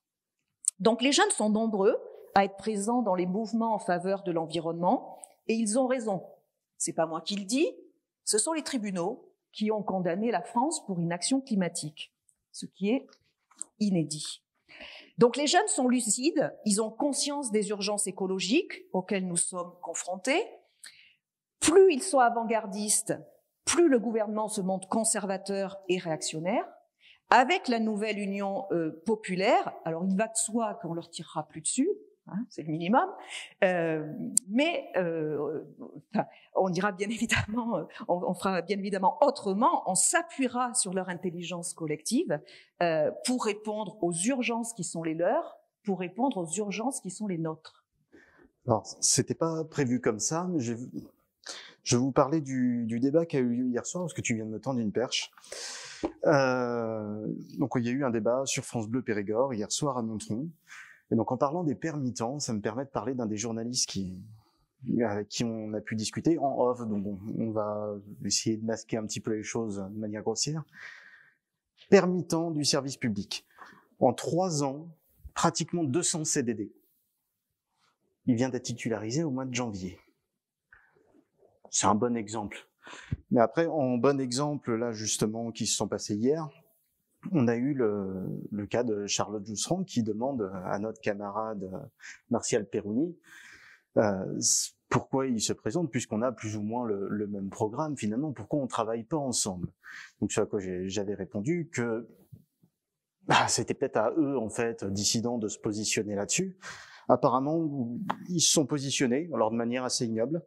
Donc les jeunes sont nombreux à être présents dans les mouvements en faveur de l'environnement, et ils ont raison. C'est pas moi qui le dis, ce sont les tribunaux qui ont condamné la France pour inaction climatique, ce qui est inédit. Donc les jeunes sont lucides, ils ont conscience des urgences écologiques auxquelles nous sommes confrontés. Plus ils sont avant-gardistes, plus le gouvernement se montre conservateur et réactionnaire. Avec la nouvelle union populaire, alors il va de soi qu'on leur tirera plus dessus, c'est le minimum, mais on dira bien évidemment, on fera bien évidemment autrement, on s'appuiera sur leur intelligence collective pour répondre aux urgences qui sont les leurs, pour répondre aux urgences qui sont les nôtres. Alors, c'était pas prévu comme ça, mais je vais vous parler du débat qui a eu lieu hier soir, parce que tu viens de me tendre une perche. Donc il y a eu un débat sur France Bleu Périgord hier soir à Nontron. Et donc en parlant des permittents, ça me permet de parler d'un des journalistes avec qui on a pu discuter en off, donc on va essayer de masquer un petit peu les choses de manière grossière. Permittant du service public. En 3 ans, pratiquement 200 CDD. Il vient d'être titularisé au mois de janvier. C'est un bon exemple. Mais après, en bon exemple, là justement, qui se sont passés hier, on a eu le cas de Charlotte Jousserand qui demande à notre camarade Martial Perrouni pourquoi il se présente, puisqu'on a plus ou moins le même programme finalement, pourquoi on travaille pas ensemble. Donc ce à quoi j'avais répondu que c'était peut-être à eux en fait, dissidents, de se positionner là-dessus. Apparemment, ils se sont positionnés, alors de manière assez ignoble.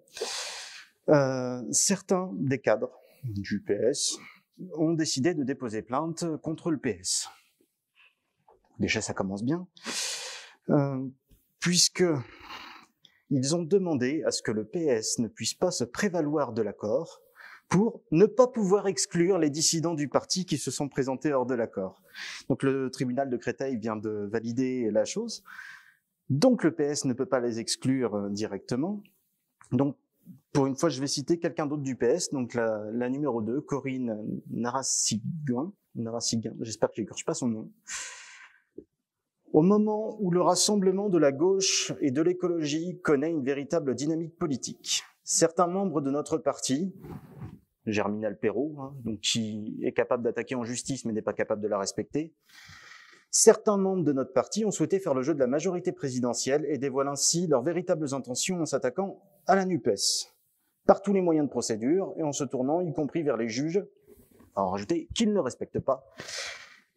Certains des cadres du PS ont décidé de déposer plainte contre le PS. Déjà, ça commence bien, puisque ils ont demandé à ce que le PS ne puisse pas se prévaloir de l'accord pour ne pas pouvoir exclure les dissidents du parti qui se sont présentés hors de l'accord. Donc le tribunal de Créteil vient de valider la chose. Donc le PS ne peut pas les exclure directement. Donc pour une fois, je vais citer quelqu'un d'autre du PS, donc la numéro 2, Corinne Narassiguin, j'espère que j'écorche pas son nom. Au moment où le rassemblement de la gauche et de l'écologie connaît une véritable dynamique politique, certains membres de notre parti, Germinal Perrault, donc qui est capable d'attaquer en justice mais n'est pas capable de la respecter, certains membres de notre parti ont souhaité faire le jeu de la majorité présidentielle et dévoilent ainsi leurs véritables intentions en s'attaquant à la NUPES, par tous les moyens de procédure et en se tournant, y compris vers les juges, à en rajouter qu'ils ne respectent pas.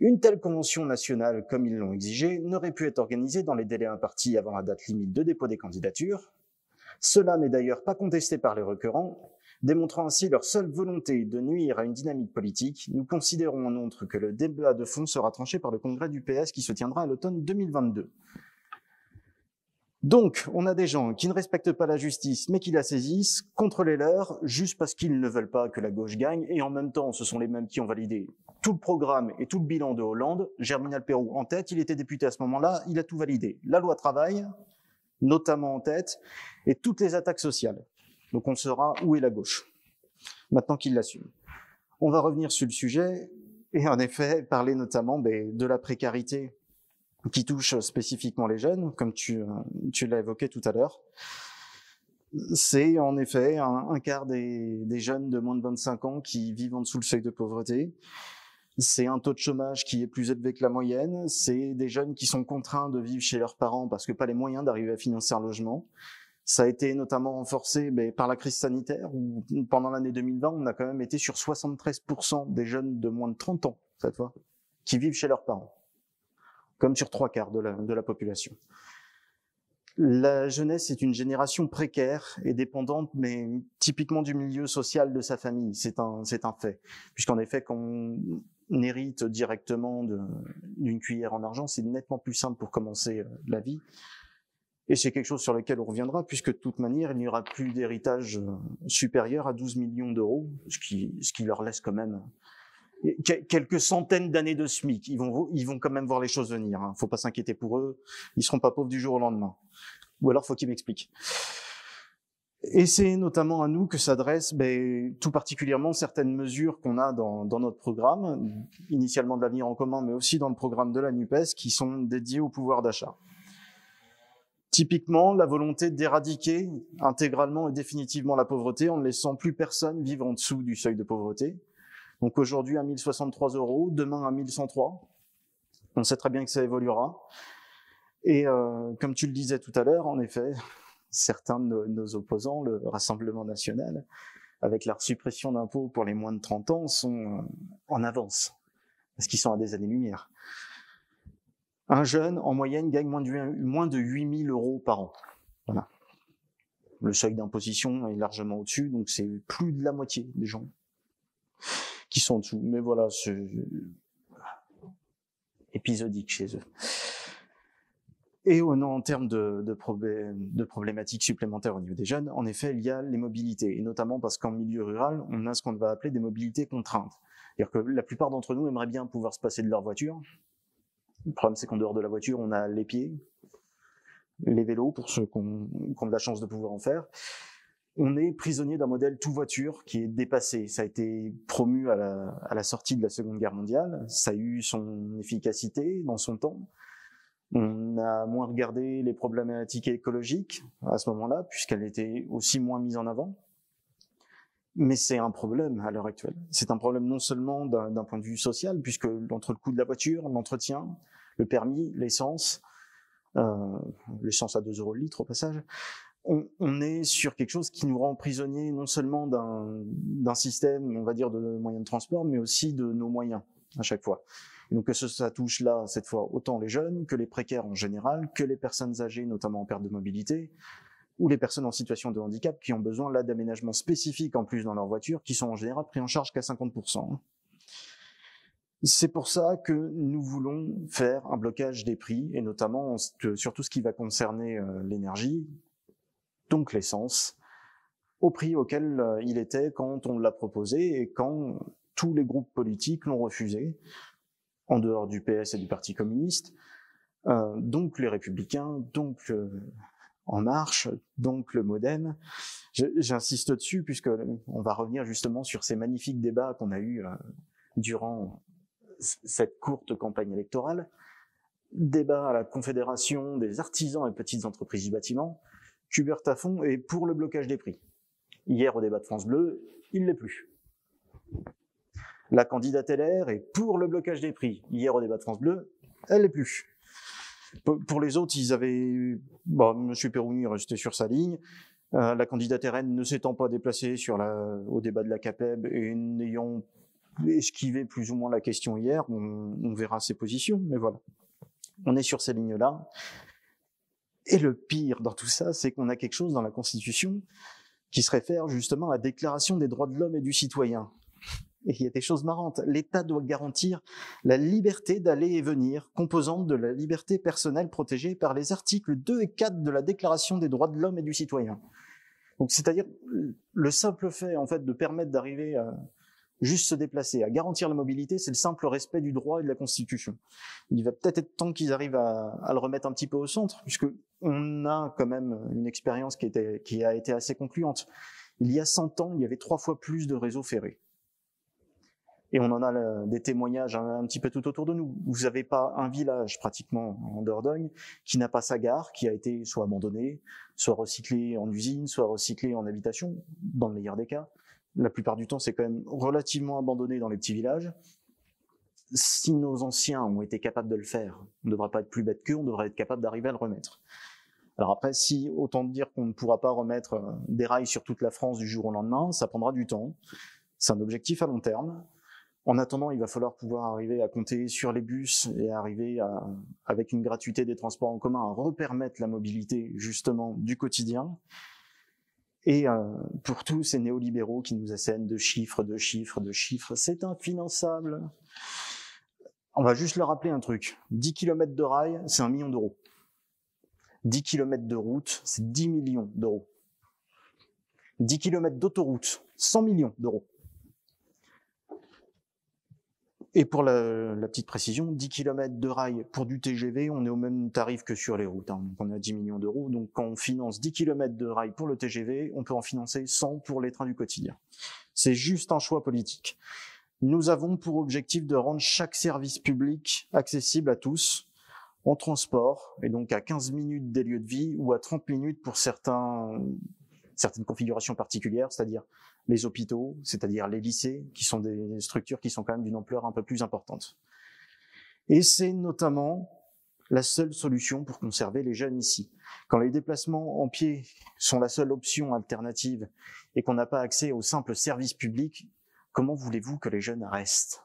Une telle convention nationale, comme ils l'ont exigé, n'aurait pu être organisée dans les délais impartis avant la date limite de dépôt des candidatures. Cela n'est d'ailleurs pas contesté par les requérants, démontrant ainsi leur seule volonté de nuire à une dynamique politique. Nous considérons en outre que le débat de fond sera tranché par le congrès du PS qui se tiendra à l'automne 2022. Donc, on a des gens qui ne respectent pas la justice, mais qui la saisissent contre les leurs, juste parce qu'ils ne veulent pas que la gauche gagne, et en même temps, ce sont les mêmes qui ont validé tout le programme et tout le bilan de Hollande. Germinal Perrault en tête, il était député à ce moment-là, il a tout validé. La loi travail, notamment en tête, et toutes les attaques sociales. Donc on saura où est la gauche, maintenant qu'il l'assume. On va revenir sur le sujet, et en effet, parler notamment de la précarité qui touche spécifiquement les jeunes, comme tu l'as évoqué tout à l'heure. C'est en effet un quart des jeunes de moins de 25 ans qui vivent en dessous le seuil de pauvreté. C'est un taux de chômage qui est plus élevé que la moyenne. C'est des jeunes qui sont contraints de vivre chez leurs parents parce que pas les moyens d'arriver à financer un logement. Ça a été notamment renforcé par la crise sanitaire, où pendant l'année 2020, on a quand même été sur 73% des jeunes de moins de 30 ans, cette fois, qui vivent chez leurs parents, comme sur 3/4 de la population. La jeunesse est une génération précaire et dépendante, mais typiquement du milieu social de sa famille. C'est un fait. Puisqu'en effet, quand on hérite directement d'une cuillère en argent, c'est nettement plus simple pour commencer la vie. Et c'est quelque chose sur lequel on reviendra, puisque de toute manière, il n'y aura plus d'héritage supérieur à 12 millions d'euros, ce qui leur laisse quand même quelques centaines d'années de SMIC. Ils vont quand même voir les choses venir. Faut pas s'inquiéter pour eux. Ils seront pas pauvres du jour au lendemain. Ou alors, faut qu'ils m'expliquent. Et c'est notamment à nous que s'adressent, tout particulièrement, certaines mesures qu'on a dans notre programme, initialement de l'Avenir en commun, mais aussi dans le programme de la NUPES, qui sont dédiées au pouvoir d'achat. Typiquement, la volonté d'éradiquer intégralement et définitivement la pauvreté en ne laissant plus personne vivre en dessous du seuil de pauvreté. Donc aujourd'hui à 1063 €, demain à 1103. On sait très bien que ça évoluera. Et comme tu le disais tout à l'heure, en effet, certains de nos opposants, le Rassemblement national, avec leur suppression d'impôts pour les moins de 30 ans, sont en avance, parce qu'ils sont à des années-lumière. Un jeune, en moyenne, gagne moins de 8 000 € par an. Voilà. Le seuil d'imposition est largement au-dessus, donc c'est plus de la moitié des gens qui sont en dessous. Mais voilà, c'est épisodique chez eux. Et en termes de problématiques supplémentaires au niveau des jeunes, en effet, il y a les mobilités, et notamment parce qu'en milieu rural, on a ce qu'on va appeler des mobilités contraintes. C'est-à-dire que la plupart d'entre nous aimeraient bien pouvoir se passer de leur voiture. Le problème, c'est qu'en dehors de la voiture, on a les pieds, les vélos, pour ceux qui ont de la chance de pouvoir en faire. On est prisonnier d'un modèle tout voiture qui est dépassé. Ça a été promu à la sortie de la Seconde Guerre mondiale. Ça a eu son efficacité dans son temps. On a moins regardé les problématiques écologiques à ce moment-là, puisqu'elles étaient aussi moins mises en avant. Mais c'est un problème à l'heure actuelle. C'est un problème non seulement d'un point de vue social, puisque entre le coût de la voiture, l'entretien, le permis, l'essence à 2 € le litre au passage, on est sur quelque chose qui nous rend prisonniers non seulement d'un système, on va dire, de moyens de transport, mais aussi de nos moyens à chaque fois. Et donc que ça touche là, cette fois, autant les jeunes que les précaires en général, que les personnes âgées, notamment en perte de mobilité, ou les personnes en situation de handicap qui ont besoin là d'aménagements spécifiques en plus dans leur voiture, qui sont en général pris en charge qu'à 50%. C'est pour ça que nous voulons faire un blocage des prix, et notamment sur tout ce qui va concerner l'énergie, donc l'essence, au prix auquel il était quand on l'a proposé et quand tous les groupes politiques l'ont refusé, en dehors du PS et du Parti communiste, donc les Républicains, donc En Marche, donc le MoDem. J'insiste dessus puisque on va revenir justement sur ces magnifiques débats qu'on a eus durant cette courte campagne électorale. Débat à la Confédération des artisans et petites entreprises du bâtiment. Hubert Taffon est pour le blocage des prix. Hier, au débat de France Bleu, il l'est plus. La candidate LR est pour le blocage des prix. Hier, au débat de France Bleu, elle l'est plus. Pour les autres, ils avaient... Monsieur Pérouni est resté sur sa ligne. La candidate RN ne s'étant pas déplacée au débat de la CAPEB et n'ayant esquivé plus ou moins la question hier, on verra ses positions, mais voilà. On est sur ces lignes-là. Et le pire dans tout ça, c'est qu'on a quelque chose dans la Constitution qui se réfère justement à la Déclaration des droits de l'homme et du citoyen. Et il y a des choses marrantes. L'État doit garantir la liberté d'aller et venir, composante de la liberté personnelle protégée par les articles 2 et 4 de la Déclaration des droits de l'homme et du citoyen. Donc, c'est-à-dire le simple fait, en fait, de permettre d'arriver à juste se déplacer, à garantir la mobilité, c'est le simple respect du droit et de la Constitution. Il va peut-être être temps qu'ils arrivent à le remettre un petit peu au centre, puisque on a quand même une expérience qui a été assez concluante. Il y a 100 ans, il y avait 3 fois plus de réseaux ferrés. Et on en a des témoignages un petit peu tout autour de nous. Vous n'avez pas un village pratiquement en Dordogne qui n'a pas sa gare, qui a été soit abandonné, soit recyclé en usine, soit recyclé en habitation, dans le meilleur des cas. La plupart du temps, c'est quand même relativement abandonné dans les petits villages. Si nos anciens ont été capables de le faire, on ne devrait pas être plus bête qu'eux, on devrait être capable d'arriver à le remettre. Alors après, autant dire qu'on ne pourra pas remettre des rails sur toute la France du jour au lendemain, ça prendra du temps. C'est un objectif à long terme. En attendant, il va falloir pouvoir arriver à compter sur les bus et arriver avec une gratuité des transports en commun, à repermettre la mobilité justement du quotidien. Et pour tous ces néolibéraux qui nous assènent de chiffres, c'est infinançable. On va juste leur rappeler un truc. 10 km de rail, c'est 1 million d'euros. 10 km de route, c'est 10 millions d'euros. 10 km d'autoroute, 100 millions d'euros. Et pour la petite précision, 10 km de rail pour du TGV, on est au même tarif que sur les routes. Donc on est à 10 millions d'euros. Donc quand on finance 10 km de rail pour le TGV, on peut en financer 100 pour les trains du quotidien. C'est juste un choix politique. Nous avons pour objectif de rendre chaque service public accessible à tous, en transport, et donc à 15 minutes des lieux de vie, ou à 30 minutes pour certaines configurations particulières, c'est-à-dire les hôpitaux, c'est-à-dire les lycées, qui sont des structures qui sont quand même d'une ampleur un peu plus importante. Et c'est notamment la seule solution pour conserver les jeunes ici. Quand les déplacements en pied sont la seule option alternative et qu'on n'a pas accès aux simples services publics, comment voulez-vous que les jeunes restent?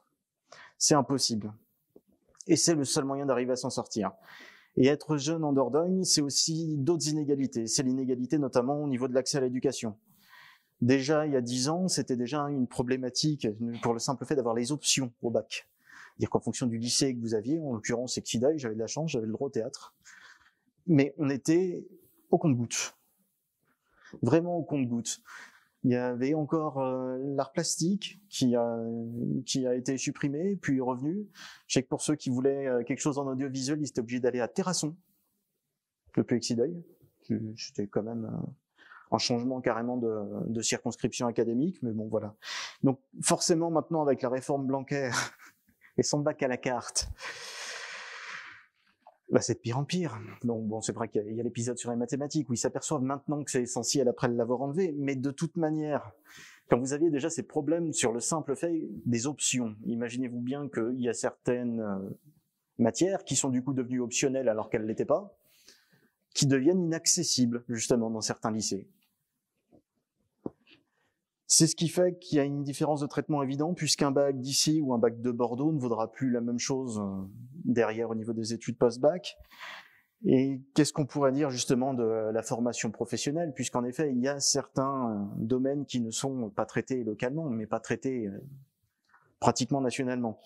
C'est impossible. Et c'est le seul moyen d'arriver à s'en sortir. Et être jeune en Dordogne, c'est aussi d'autres inégalités. C'est l'inégalité notamment au niveau de l'accès à l'éducation. Déjà, il y a 10 ans, c'était déjà une problématique pour le simple fait d'avoir les options au bac. C'est-à-dire qu'en fonction du lycée que vous aviez, en l'occurrence c'est Xidaï, j'avais de la chance, j'avais le droit au théâtre. Mais on était au compte-gouttes. Vraiment au compte-gouttes. Il y avait encore l'art plastique qui a été supprimé, puis revenu. Je sais que pour ceux qui voulaient quelque chose en audiovisuel, ils étaient obligés d'aller à Terrasson, le Puy d'Œil. C'était quand même un changement carrément de circonscription académique, mais bon voilà. Donc forcément maintenant avec la réforme Blanquer et son bac à la carte, bah, c'est de pire en pire. Donc bon, c'est vrai qu'il y a l'épisode sur les mathématiques où ils s'aperçoivent maintenant que c'est essentiel après l'avoir enlevé, mais de toute manière, quand vous aviez déjà ces problèmes sur le simple fait des options, imaginez-vous bien qu'il y a certaines matières qui sont du coup devenues optionnelles alors qu'elles l'étaient pas, qui deviennent inaccessibles justement dans certains lycées. C'est ce qui fait qu'il y a une différence de traitement évident, puisqu'un bac d'ici ou un bac de Bordeaux ne vaudra plus la même chose derrière au niveau des études post-bac. Et qu'est-ce qu'on pourrait dire justement de la formation professionnelle, puisqu'en effet, il y a certains domaines qui ne sont pas traités localement, mais pas traités pratiquement nationalement.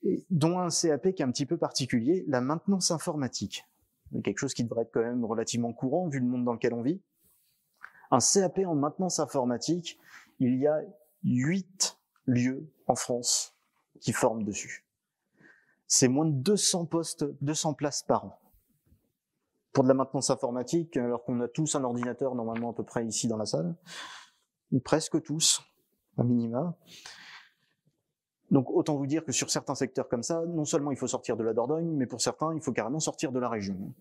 Et dont un CAP qui est un petit peu particulier, la maintenance informatique. Quelque chose qui devrait être quand même relativement courant, vu le monde dans lequel on vit. Un CAP en maintenance informatique, il y a 8 lieux en France qui forment dessus. C'est moins de 200 postes, 200 places par an. Pour de la maintenance informatique, alors qu'on a tous un ordinateur normalement à peu près ici dans la salle, ou presque tous, à minima. Donc autant vous dire que sur certains secteurs comme ça, non seulement il faut sortir de la Dordogne, mais pour certains, il faut carrément sortir de la région.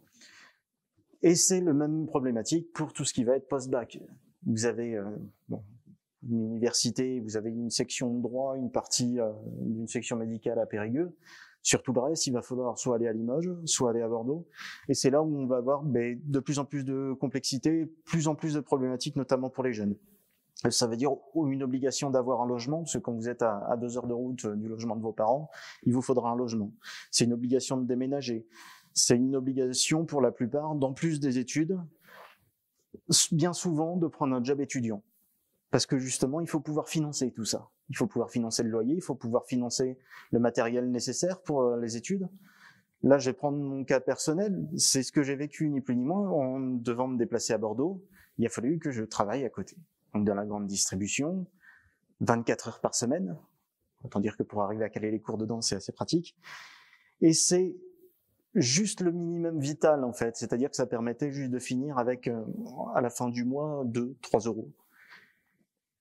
Et c'est le même problématique pour tout ce qui va être post-bac. Vous avez une université, vous avez une section de droit, une partie d'une section médicale à Périgueux. Sur tout le reste, il va falloir soit aller à Limoges, soit aller à Bordeaux. Et c'est là où on va avoir de plus en plus de complexité, plus en plus de problématiques, notamment pour les jeunes. Ça veut dire une obligation d'avoir un logement, parce que quand vous êtes à 2 heures de route du logement de vos parents, il vous faudra un logement. C'est une obligation de déménager. C'est une obligation pour la plupart, dans plus des études, bien souvent de prendre un job étudiant. Parce que justement, il faut pouvoir financer tout ça. Il faut pouvoir financer le loyer, il faut pouvoir financer le matériel nécessaire pour les études. Là, je vais prendre mon cas personnel. C'est ce que j'ai vécu ni plus ni moins en devant me déplacer à Bordeaux. Il a fallu que je travaille à côté. Donc dans la grande distribution, 24 heures par semaine. Autant dire que pour arriver à caler les cours dedans, c'est assez pratique. Et c'est juste le minimum vital en fait. C'est-à-dire que ça permettait juste de finir avec, à la fin du mois, 2-3 euros.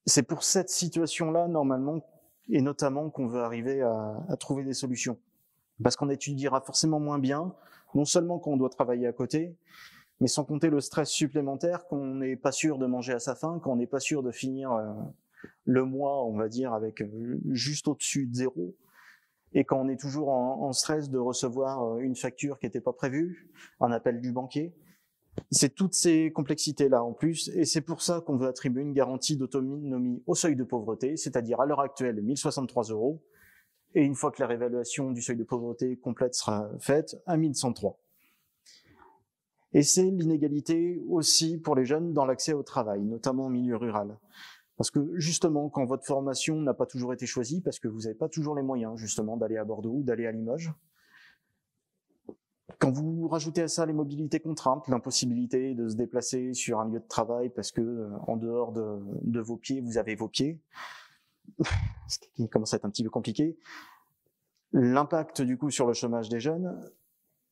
C'est pour cette situation-là, normalement, et notamment qu'on veut arriver à trouver des solutions. Parce qu'on étudiera forcément moins bien, non seulement quand on doit travailler à côté, mais sans compter le stress supplémentaire qu'on n'est pas sûr de manger à sa faim, qu'on n'est pas sûr de finir le mois, on va dire, avec juste au-dessus de 0, et quand on est toujours en stress de recevoir une facture qui n'était pas prévue, un appel du banquier. C'est toutes ces complexités-là en plus, et c'est pour ça qu'on veut attribuer une garantie d'autonomie au seuil de pauvreté, c'est-à-dire à l'heure actuelle 1063 €, et une fois que la réévaluation du seuil de pauvreté complète sera faite, à 1103. Et c'est l'inégalité aussi pour les jeunes dans l'accès au travail, notamment en milieu rural. Parce que justement, quand votre formation n'a pas toujours été choisie, parce que vous n'avez pas toujours les moyens justement d'aller à Bordeaux ou d'aller à Limoges, quand vous rajoutez à ça les mobilités contraintes, l'impossibilité de se déplacer sur un lieu de travail parce que en dehors de vos pieds, vous avez vos pieds, ce qui commence à être un petit peu compliqué, l'impact du coup sur le chômage des jeunes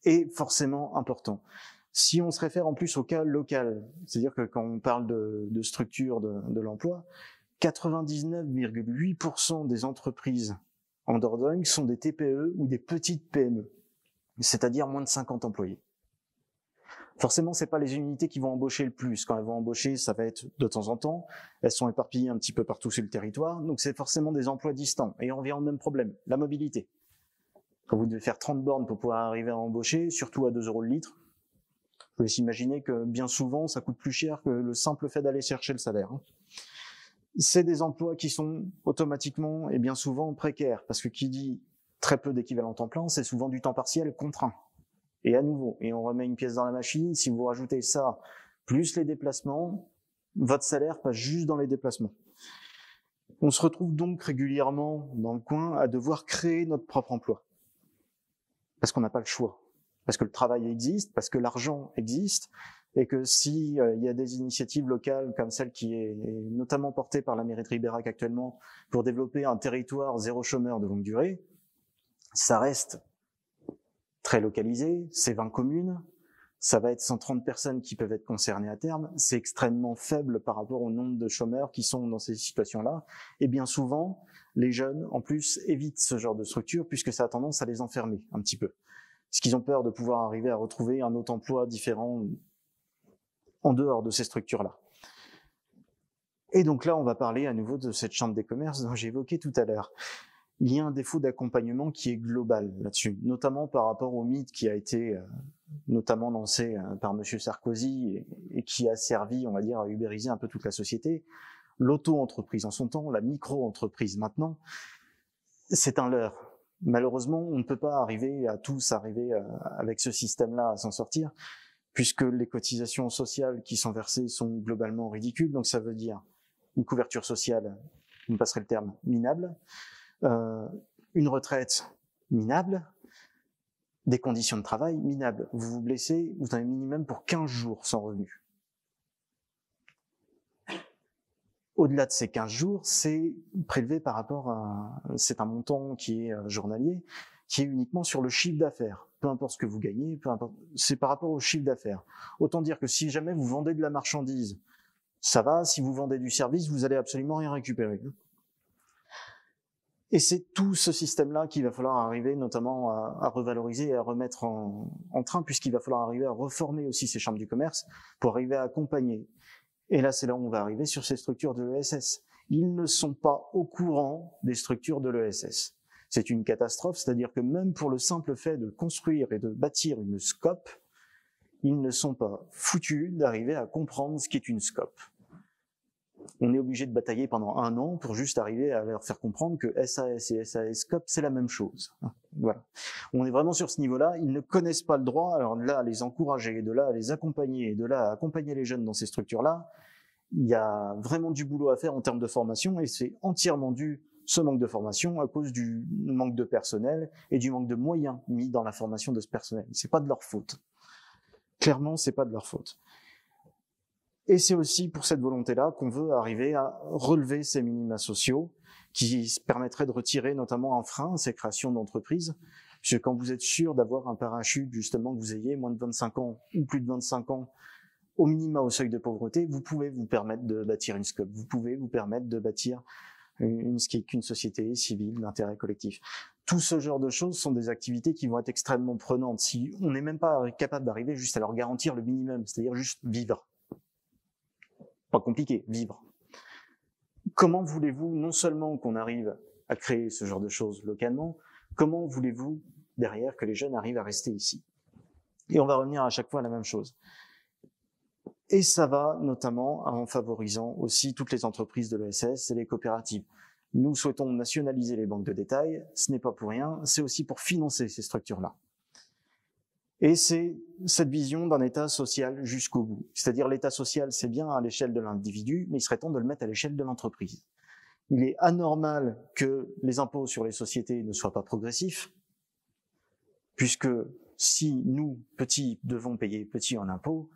est forcément important. Si on se réfère en plus au cas local, c'est-à-dire que quand on parle de structure de l'emploi, 99,8% des entreprises en Dordogne sont des TPE ou des petites PME, c'est-à-dire moins de 50 employés. Forcément, c'est pas les unités qui vont embaucher le plus. Quand elles vont embaucher, ça va être de temps en temps. Elles sont éparpillées un petit peu partout sur le territoire, donc c'est forcément des emplois distants. Et on revient au même problème, la mobilité. Quand vous devez faire 30 bornes pour pouvoir arriver à embaucher, surtout à 2 € le litre, vous pouvez s'imaginer que bien souvent, ça coûte plus cher que le simple fait d'aller chercher le salaire. C'est des emplois qui sont automatiquement et bien souvent précaires, parce que qui dit très peu d'équivalent temps plein, c'est souvent du temps partiel contraint. Et à nouveau, et on remet une pièce dans la machine, si vous rajoutez ça, plus les déplacements, votre salaire passe juste dans les déplacements. On se retrouve donc régulièrement dans le coin à devoir créer notre propre emploi. Parce qu'on n'a pas le choix. Parce que le travail existe, parce que l'argent existe, et que si il y a des initiatives locales comme celle qui est notamment portée par la mairie de Ribérac actuellement pour développer un territoire zéro chômeur de longue durée, ça reste très localisé, c'est 20 communes, ça va être 130 personnes qui peuvent être concernées à terme, c'est extrêmement faible par rapport au nombre de chômeurs qui sont dans ces situations-là, et bien souvent, les jeunes, en plus, évitent ce genre de structure puisque ça a tendance à les enfermer un petit peu. Parce qu'ils ont peur de pouvoir arriver à retrouver un autre emploi différent en dehors de ces structures-là. Et donc là, on va parler à nouveau de cette chambre des commerces dont j'ai évoqué tout à l'heure. Il y a un défaut d'accompagnement qui est global là-dessus, notamment par rapport au mythe qui a été notamment lancé par Monsieur Sarkozy et qui a servi, on va dire, à ubériser un peu toute la société. L'auto-entreprise en son temps, la micro-entreprise maintenant, c'est un leurre. Malheureusement, on ne peut pas arriver à tous arriver avec ce système-là à s'en sortir, puisque les cotisations sociales qui sont versées sont globalement ridicules. Donc ça veut dire une couverture sociale, vous me passerez le terme, minable, une retraite minable, des conditions de travail minables. Vous vous blessez, vous avez un minimum pour 15 jours sans revenu. Au-delà de ces 15 jours, c'est prélevé par rapport à... C'est un montant qui est journalier, qui est uniquement sur le chiffre d'affaires. Peu importe ce que vous gagnez, peu importe, c'est par rapport au chiffre d'affaires. Autant dire que si jamais vous vendez de la marchandise, ça va. Si vous vendez du service, vous allez absolument rien récupérer. Et c'est tout ce système-là qu'il va falloir arriver notamment à revaloriser et à remettre en train, puisqu'il va falloir arriver à reformer aussi ces chambres du commerce pour arriver à accompagner. Et là, c'est là où on va arriver sur ces structures de l'ESS. Ils ne sont pas au courant des structures de l'ESS. C'est une catastrophe, c'est-à-dire que même pour le simple fait de construire et de bâtir une SCOP, ils ne sont pas foutus d'arriver à comprendre ce qu'est une SCOP. On est obligé de batailler pendant 1 an pour juste arriver à leur faire comprendre que SAS et SAS SCOP, c'est la même chose. Voilà. On est vraiment sur ce niveau-là. Ils ne connaissent pas le droit. Alors de là, à les encourager, de là, à les accompagner, de là, à accompagner les jeunes dans ces structures-là, il y a vraiment du boulot à faire en termes de formation et c'est entièrement dû, ce manque de formation, à cause du manque de personnel et du manque de moyens mis dans la formation de ce personnel. C'est pas de leur faute. Clairement, c'est pas de leur faute. Et c'est aussi pour cette volonté-là qu'on veut arriver à relever ces minima sociaux qui permettraient de retirer notamment un frein à ces créations d'entreprises. Puisque quand vous êtes sûr d'avoir un parachute, justement, que vous ayez moins de 25 ans ou plus de 25 ans, au minima au seuil de pauvreté, vous pouvez vous permettre de bâtir une SCOP. Vous pouvez vous permettre de bâtir une société civile d'intérêt collectif. Tout ce genre de choses sont des activités qui vont être extrêmement prenantes. Si on n'est même pas capable d'arriver juste à leur garantir le minimum, c'est-à-dire juste vivre. Pas compliqué, vivre. Comment voulez-vous non seulement qu'on arrive à créer ce genre de choses localement, comment voulez-vous derrière que les jeunes arrivent à rester ici? Et on va revenir à chaque fois à la même chose. Et ça va notamment en favorisant aussi toutes les entreprises de l'ESS et les coopératives. Nous souhaitons nationaliser les banques de détail, ce n'est pas pour rien, c'est aussi pour financer ces structures-là. Et c'est cette vision d'un État social jusqu'au bout. C'est-à-dire l'État social, c'est bien à l'échelle de l'individu, mais il serait temps de le mettre à l'échelle de l'entreprise. Il est anormal que les impôts sur les sociétés ne soient pas progressifs, puisque si nous, petits, devons payer petits en impôts,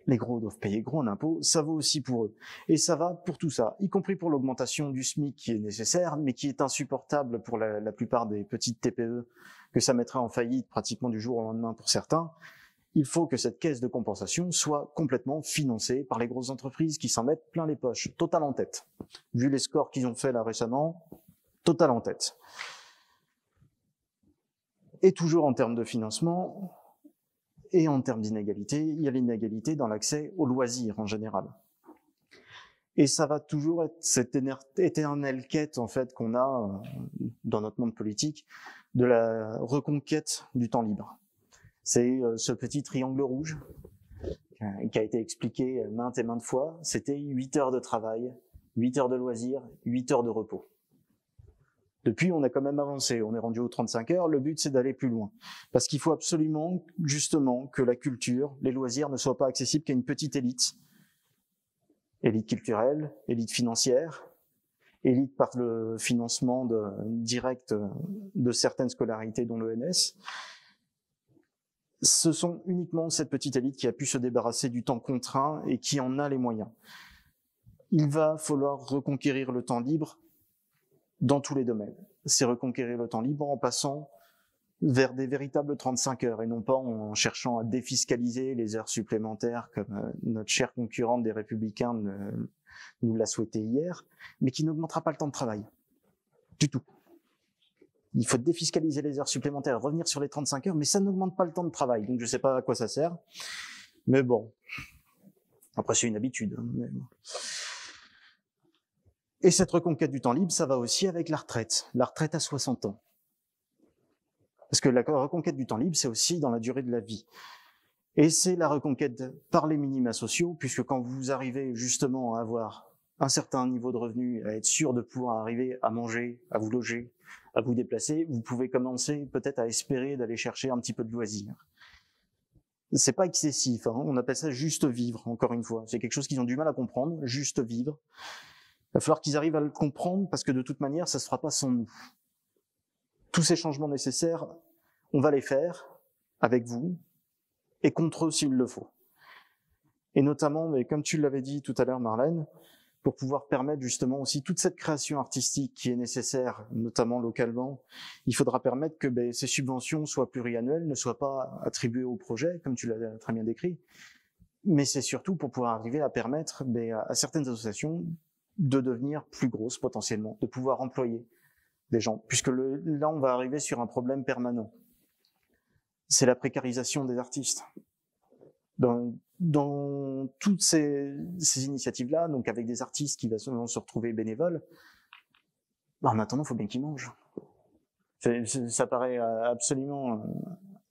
les gros doivent payer gros en impôts, ça vaut aussi pour eux. Et ça va pour tout ça, y compris pour l'augmentation du SMIC qui est nécessaire, mais qui est insupportable pour la plupart des petites TPE, que ça mettrait en faillite pratiquement du jour au lendemain pour certains. Il faut que cette caisse de compensation soit complètement financée par les grosses entreprises qui s'en mettent plein les poches, Total en tête. Vu les scores qu'ils ont fait là récemment, Total en tête. Et toujours en termes de financement, et en termes d'inégalité, il y a l'inégalité dans l'accès aux loisirs en général. Et ça va toujours être cette éternelle quête en fait qu'on a dans notre monde politique de la reconquête du temps libre. C'est ce petit triangle rouge qui a été expliqué maintes et maintes fois. C'était 8 heures de travail, 8 heures de loisirs, 8 heures de repos. Depuis, on a quand même avancé, on est rendu aux 35 heures, le but c'est d'aller plus loin. Parce qu'il faut absolument, justement, que la culture, les loisirs ne soient pas accessibles qu'à une petite élite. Élite culturelle, élite financière, élite par le financement direct de certaines scolarités dont l'ENS. ce sont uniquement cette petite élite qui a pu se débarrasser du temps contraint et qui en a les moyens. Il va falloir reconquérir le temps libre dans tous les domaines. C'est reconquérir le temps libre en passant vers des véritables 35 heures et non pas en cherchant à défiscaliser les heures supplémentaires comme notre chère concurrente des Républicains nous l'a souhaité hier, mais qui n'augmentera pas le temps de travail. Du tout. Il faut défiscaliser les heures supplémentaires, revenir sur les 35 heures, mais ça n'augmente pas le temps de travail. Donc je ne sais pas à quoi ça sert. Mais bon. Après, c'est une habitude. Mais bon. Et cette reconquête du temps libre, ça va aussi avec la retraite. La retraite à 60 ans. Parce que la reconquête du temps libre, c'est aussi dans la durée de la vie. Et c'est la reconquête par les minima sociaux, puisque quand vous arrivez justement à avoir un certain niveau de revenu, à être sûr de pouvoir arriver à manger, à vous loger, à vous déplacer, vous pouvez commencer peut-être à espérer d'aller chercher un petit peu de loisirs. C'est pas excessif, hein. On appelle ça juste vivre, encore une fois. C'est quelque chose qu'ils ont du mal à comprendre, juste vivre. Il va falloir qu'ils arrivent à le comprendre, parce que de toute manière, ça se fera pas sans nous. Tous ces changements nécessaires, on va les faire avec vous, et contre eux s'il le faut. Et notamment, mais comme tu l'avais dit tout à l'heure, Marlène, pour pouvoir permettre justement aussi toute cette création artistique qui est nécessaire, notamment localement, il faudra permettre que ces subventions soient pluriannuelles, ne soient pas attribuées au projet, comme tu l'as très bien décrit, mais c'est surtout pour pouvoir arriver à permettre à certaines associations de devenir plus grosses potentiellement, de pouvoir employer des gens, puisque là on va arriver sur un problème permanent. C'est la précarisation des artistes. Dans toutes ces initiatives-là, donc avec des artistes qui vont se retrouver bénévoles, en attendant, il faut bien qu'ils mangent. Ça paraît absolument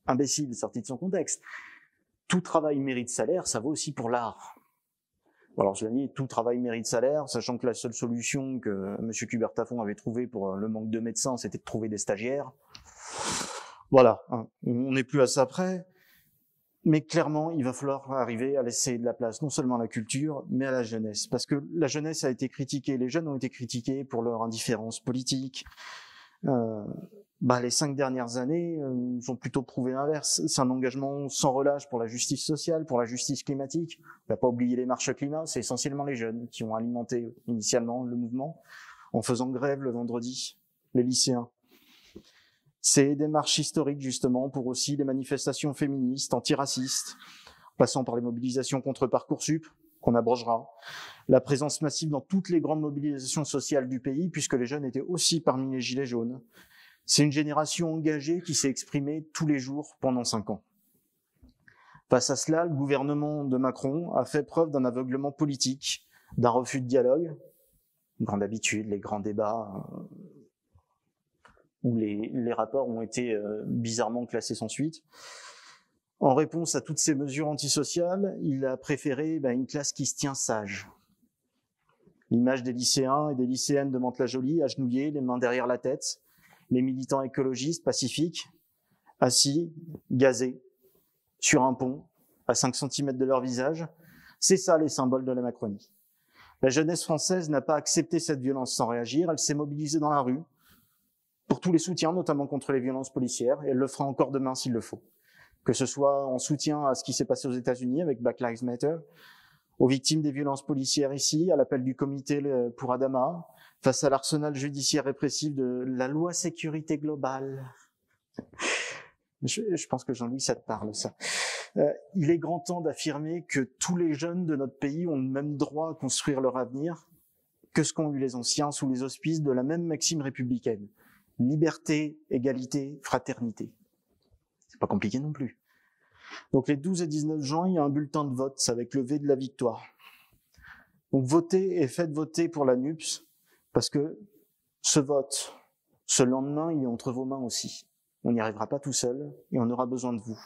imbécile, sorti de son contexte. Tout travail mérite salaire, ça vaut aussi pour l'art. Bon, alors je l'ai dit, tout travail mérite salaire, sachant que la seule solution que M. Kubert-Tafon avait trouvée pour le manque de médecins, c'était de trouver des stagiaires. Voilà, hein, on n'est plus à ça près. Mais clairement, il va falloir arriver à laisser de la place non seulement à la culture, mais à la jeunesse. Parce que la jeunesse a été critiquée, les jeunes ont été critiqués pour leur indifférence politique. Les 5 dernières années nous ont plutôt prouvé l'inverse. C'est un engagement sans relâche pour la justice sociale, pour la justice climatique. On ne va pas oublier les marches climat, c'est essentiellement les jeunes qui ont alimenté initialement le mouvement en faisant grève le vendredi, les lycéens. C'est des marches historiques, justement, pour aussi les manifestations féministes, antiracistes, passant par les mobilisations contre Parcoursup, qu'on abrogera, la présence massive dans toutes les grandes mobilisations sociales du pays, puisque les jeunes étaient aussi parmi les gilets jaunes. C'est une génération engagée qui s'est exprimée tous les jours pendant 5 ans. Face à cela, le gouvernement de Macron a fait preuve d'un aveuglement politique, d'un refus de dialogue, grande habitude, les grands débats, où les rapports ont été bizarrement classés sans suite. En réponse à toutes ces mesures antisociales, il a préféré une classe qui se tient sage. L'image des lycéens et des lycéennes de Mantes-la-Jolie, agenouillés, les mains derrière la tête, les militants écologistes pacifiques, assis, gazés, sur un pont, à 5 cm de leur visage, c'est ça les symboles de la Macronie. La jeunesse française n'a pas accepté cette violence sans réagir, elle s'est mobilisée dans la rue, pour tous les soutiens, notamment contre les violences policières, et elle le fera encore demain s'il le faut. Que ce soit en soutien à ce qui s'est passé aux États-Unis avec Black Lives Matter, aux victimes des violences policières ici, à l'appel du comité pour Adama, face à l'arsenal judiciaire répressif de la loi sécurité globale. Je pense que Jean-Louis, ça te parle, ça. Il est grand temps d'affirmer que tous les jeunes de notre pays ont le même droit à construire leur avenir que ce qu'ont eu les anciens sous les auspices de la même maxime républicaine. Liberté, égalité, fraternité. C'est pas compliqué non plus. Donc les 12 et 19 juin, il y a un bulletin de vote avec le V de la victoire. Donc votez et faites voter pour la NUPS, parce que ce vote, ce lendemain, il est entre vos mains aussi. On n'y arrivera pas tout seul et on aura besoin de vous.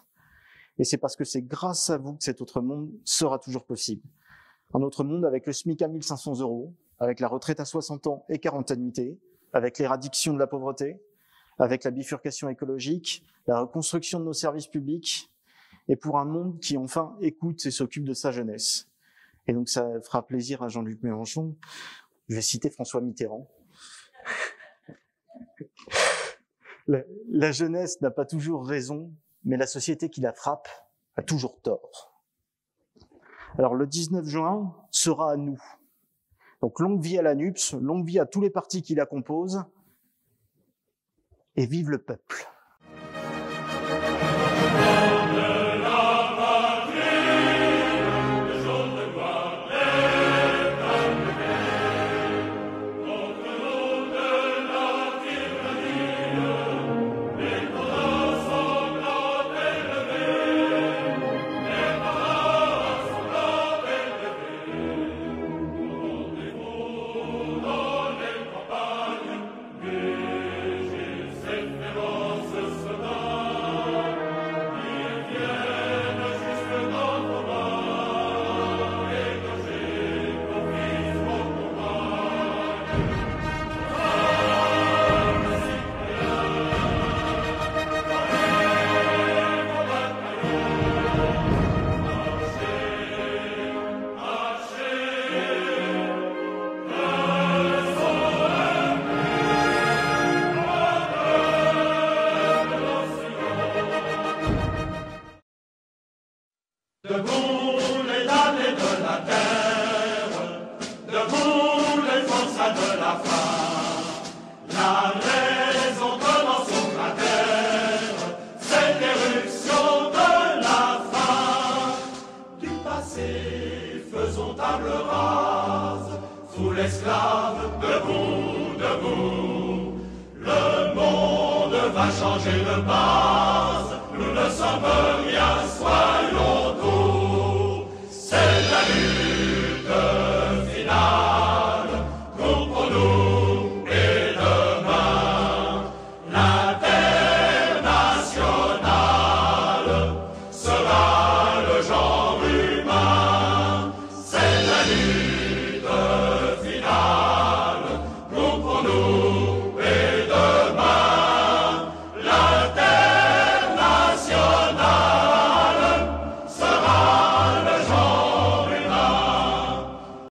Et c'est parce que c'est grâce à vous que cet autre monde sera toujours possible. Un autre monde avec le SMIC à 1 500 €, avec la retraite à 60 ans et 40 annuités, avec l'éradication de la pauvreté, avec la bifurcation écologique, la reconstruction de nos services publics, et pour un monde qui enfin écoute et s'occupe de sa jeunesse. Et donc ça fera plaisir à Jean-Luc Mélenchon. Je vais citer François Mitterrand. La jeunesse n'a pas toujours raison, mais la société qui la frappe a toujours tort. Alors le 19 juin sera à nous. Donc longue vie à la NUPS, longue vie à tous les partis qui la composent, et vive le peuple. Changer de base, nous ne sommes rien, soyons tous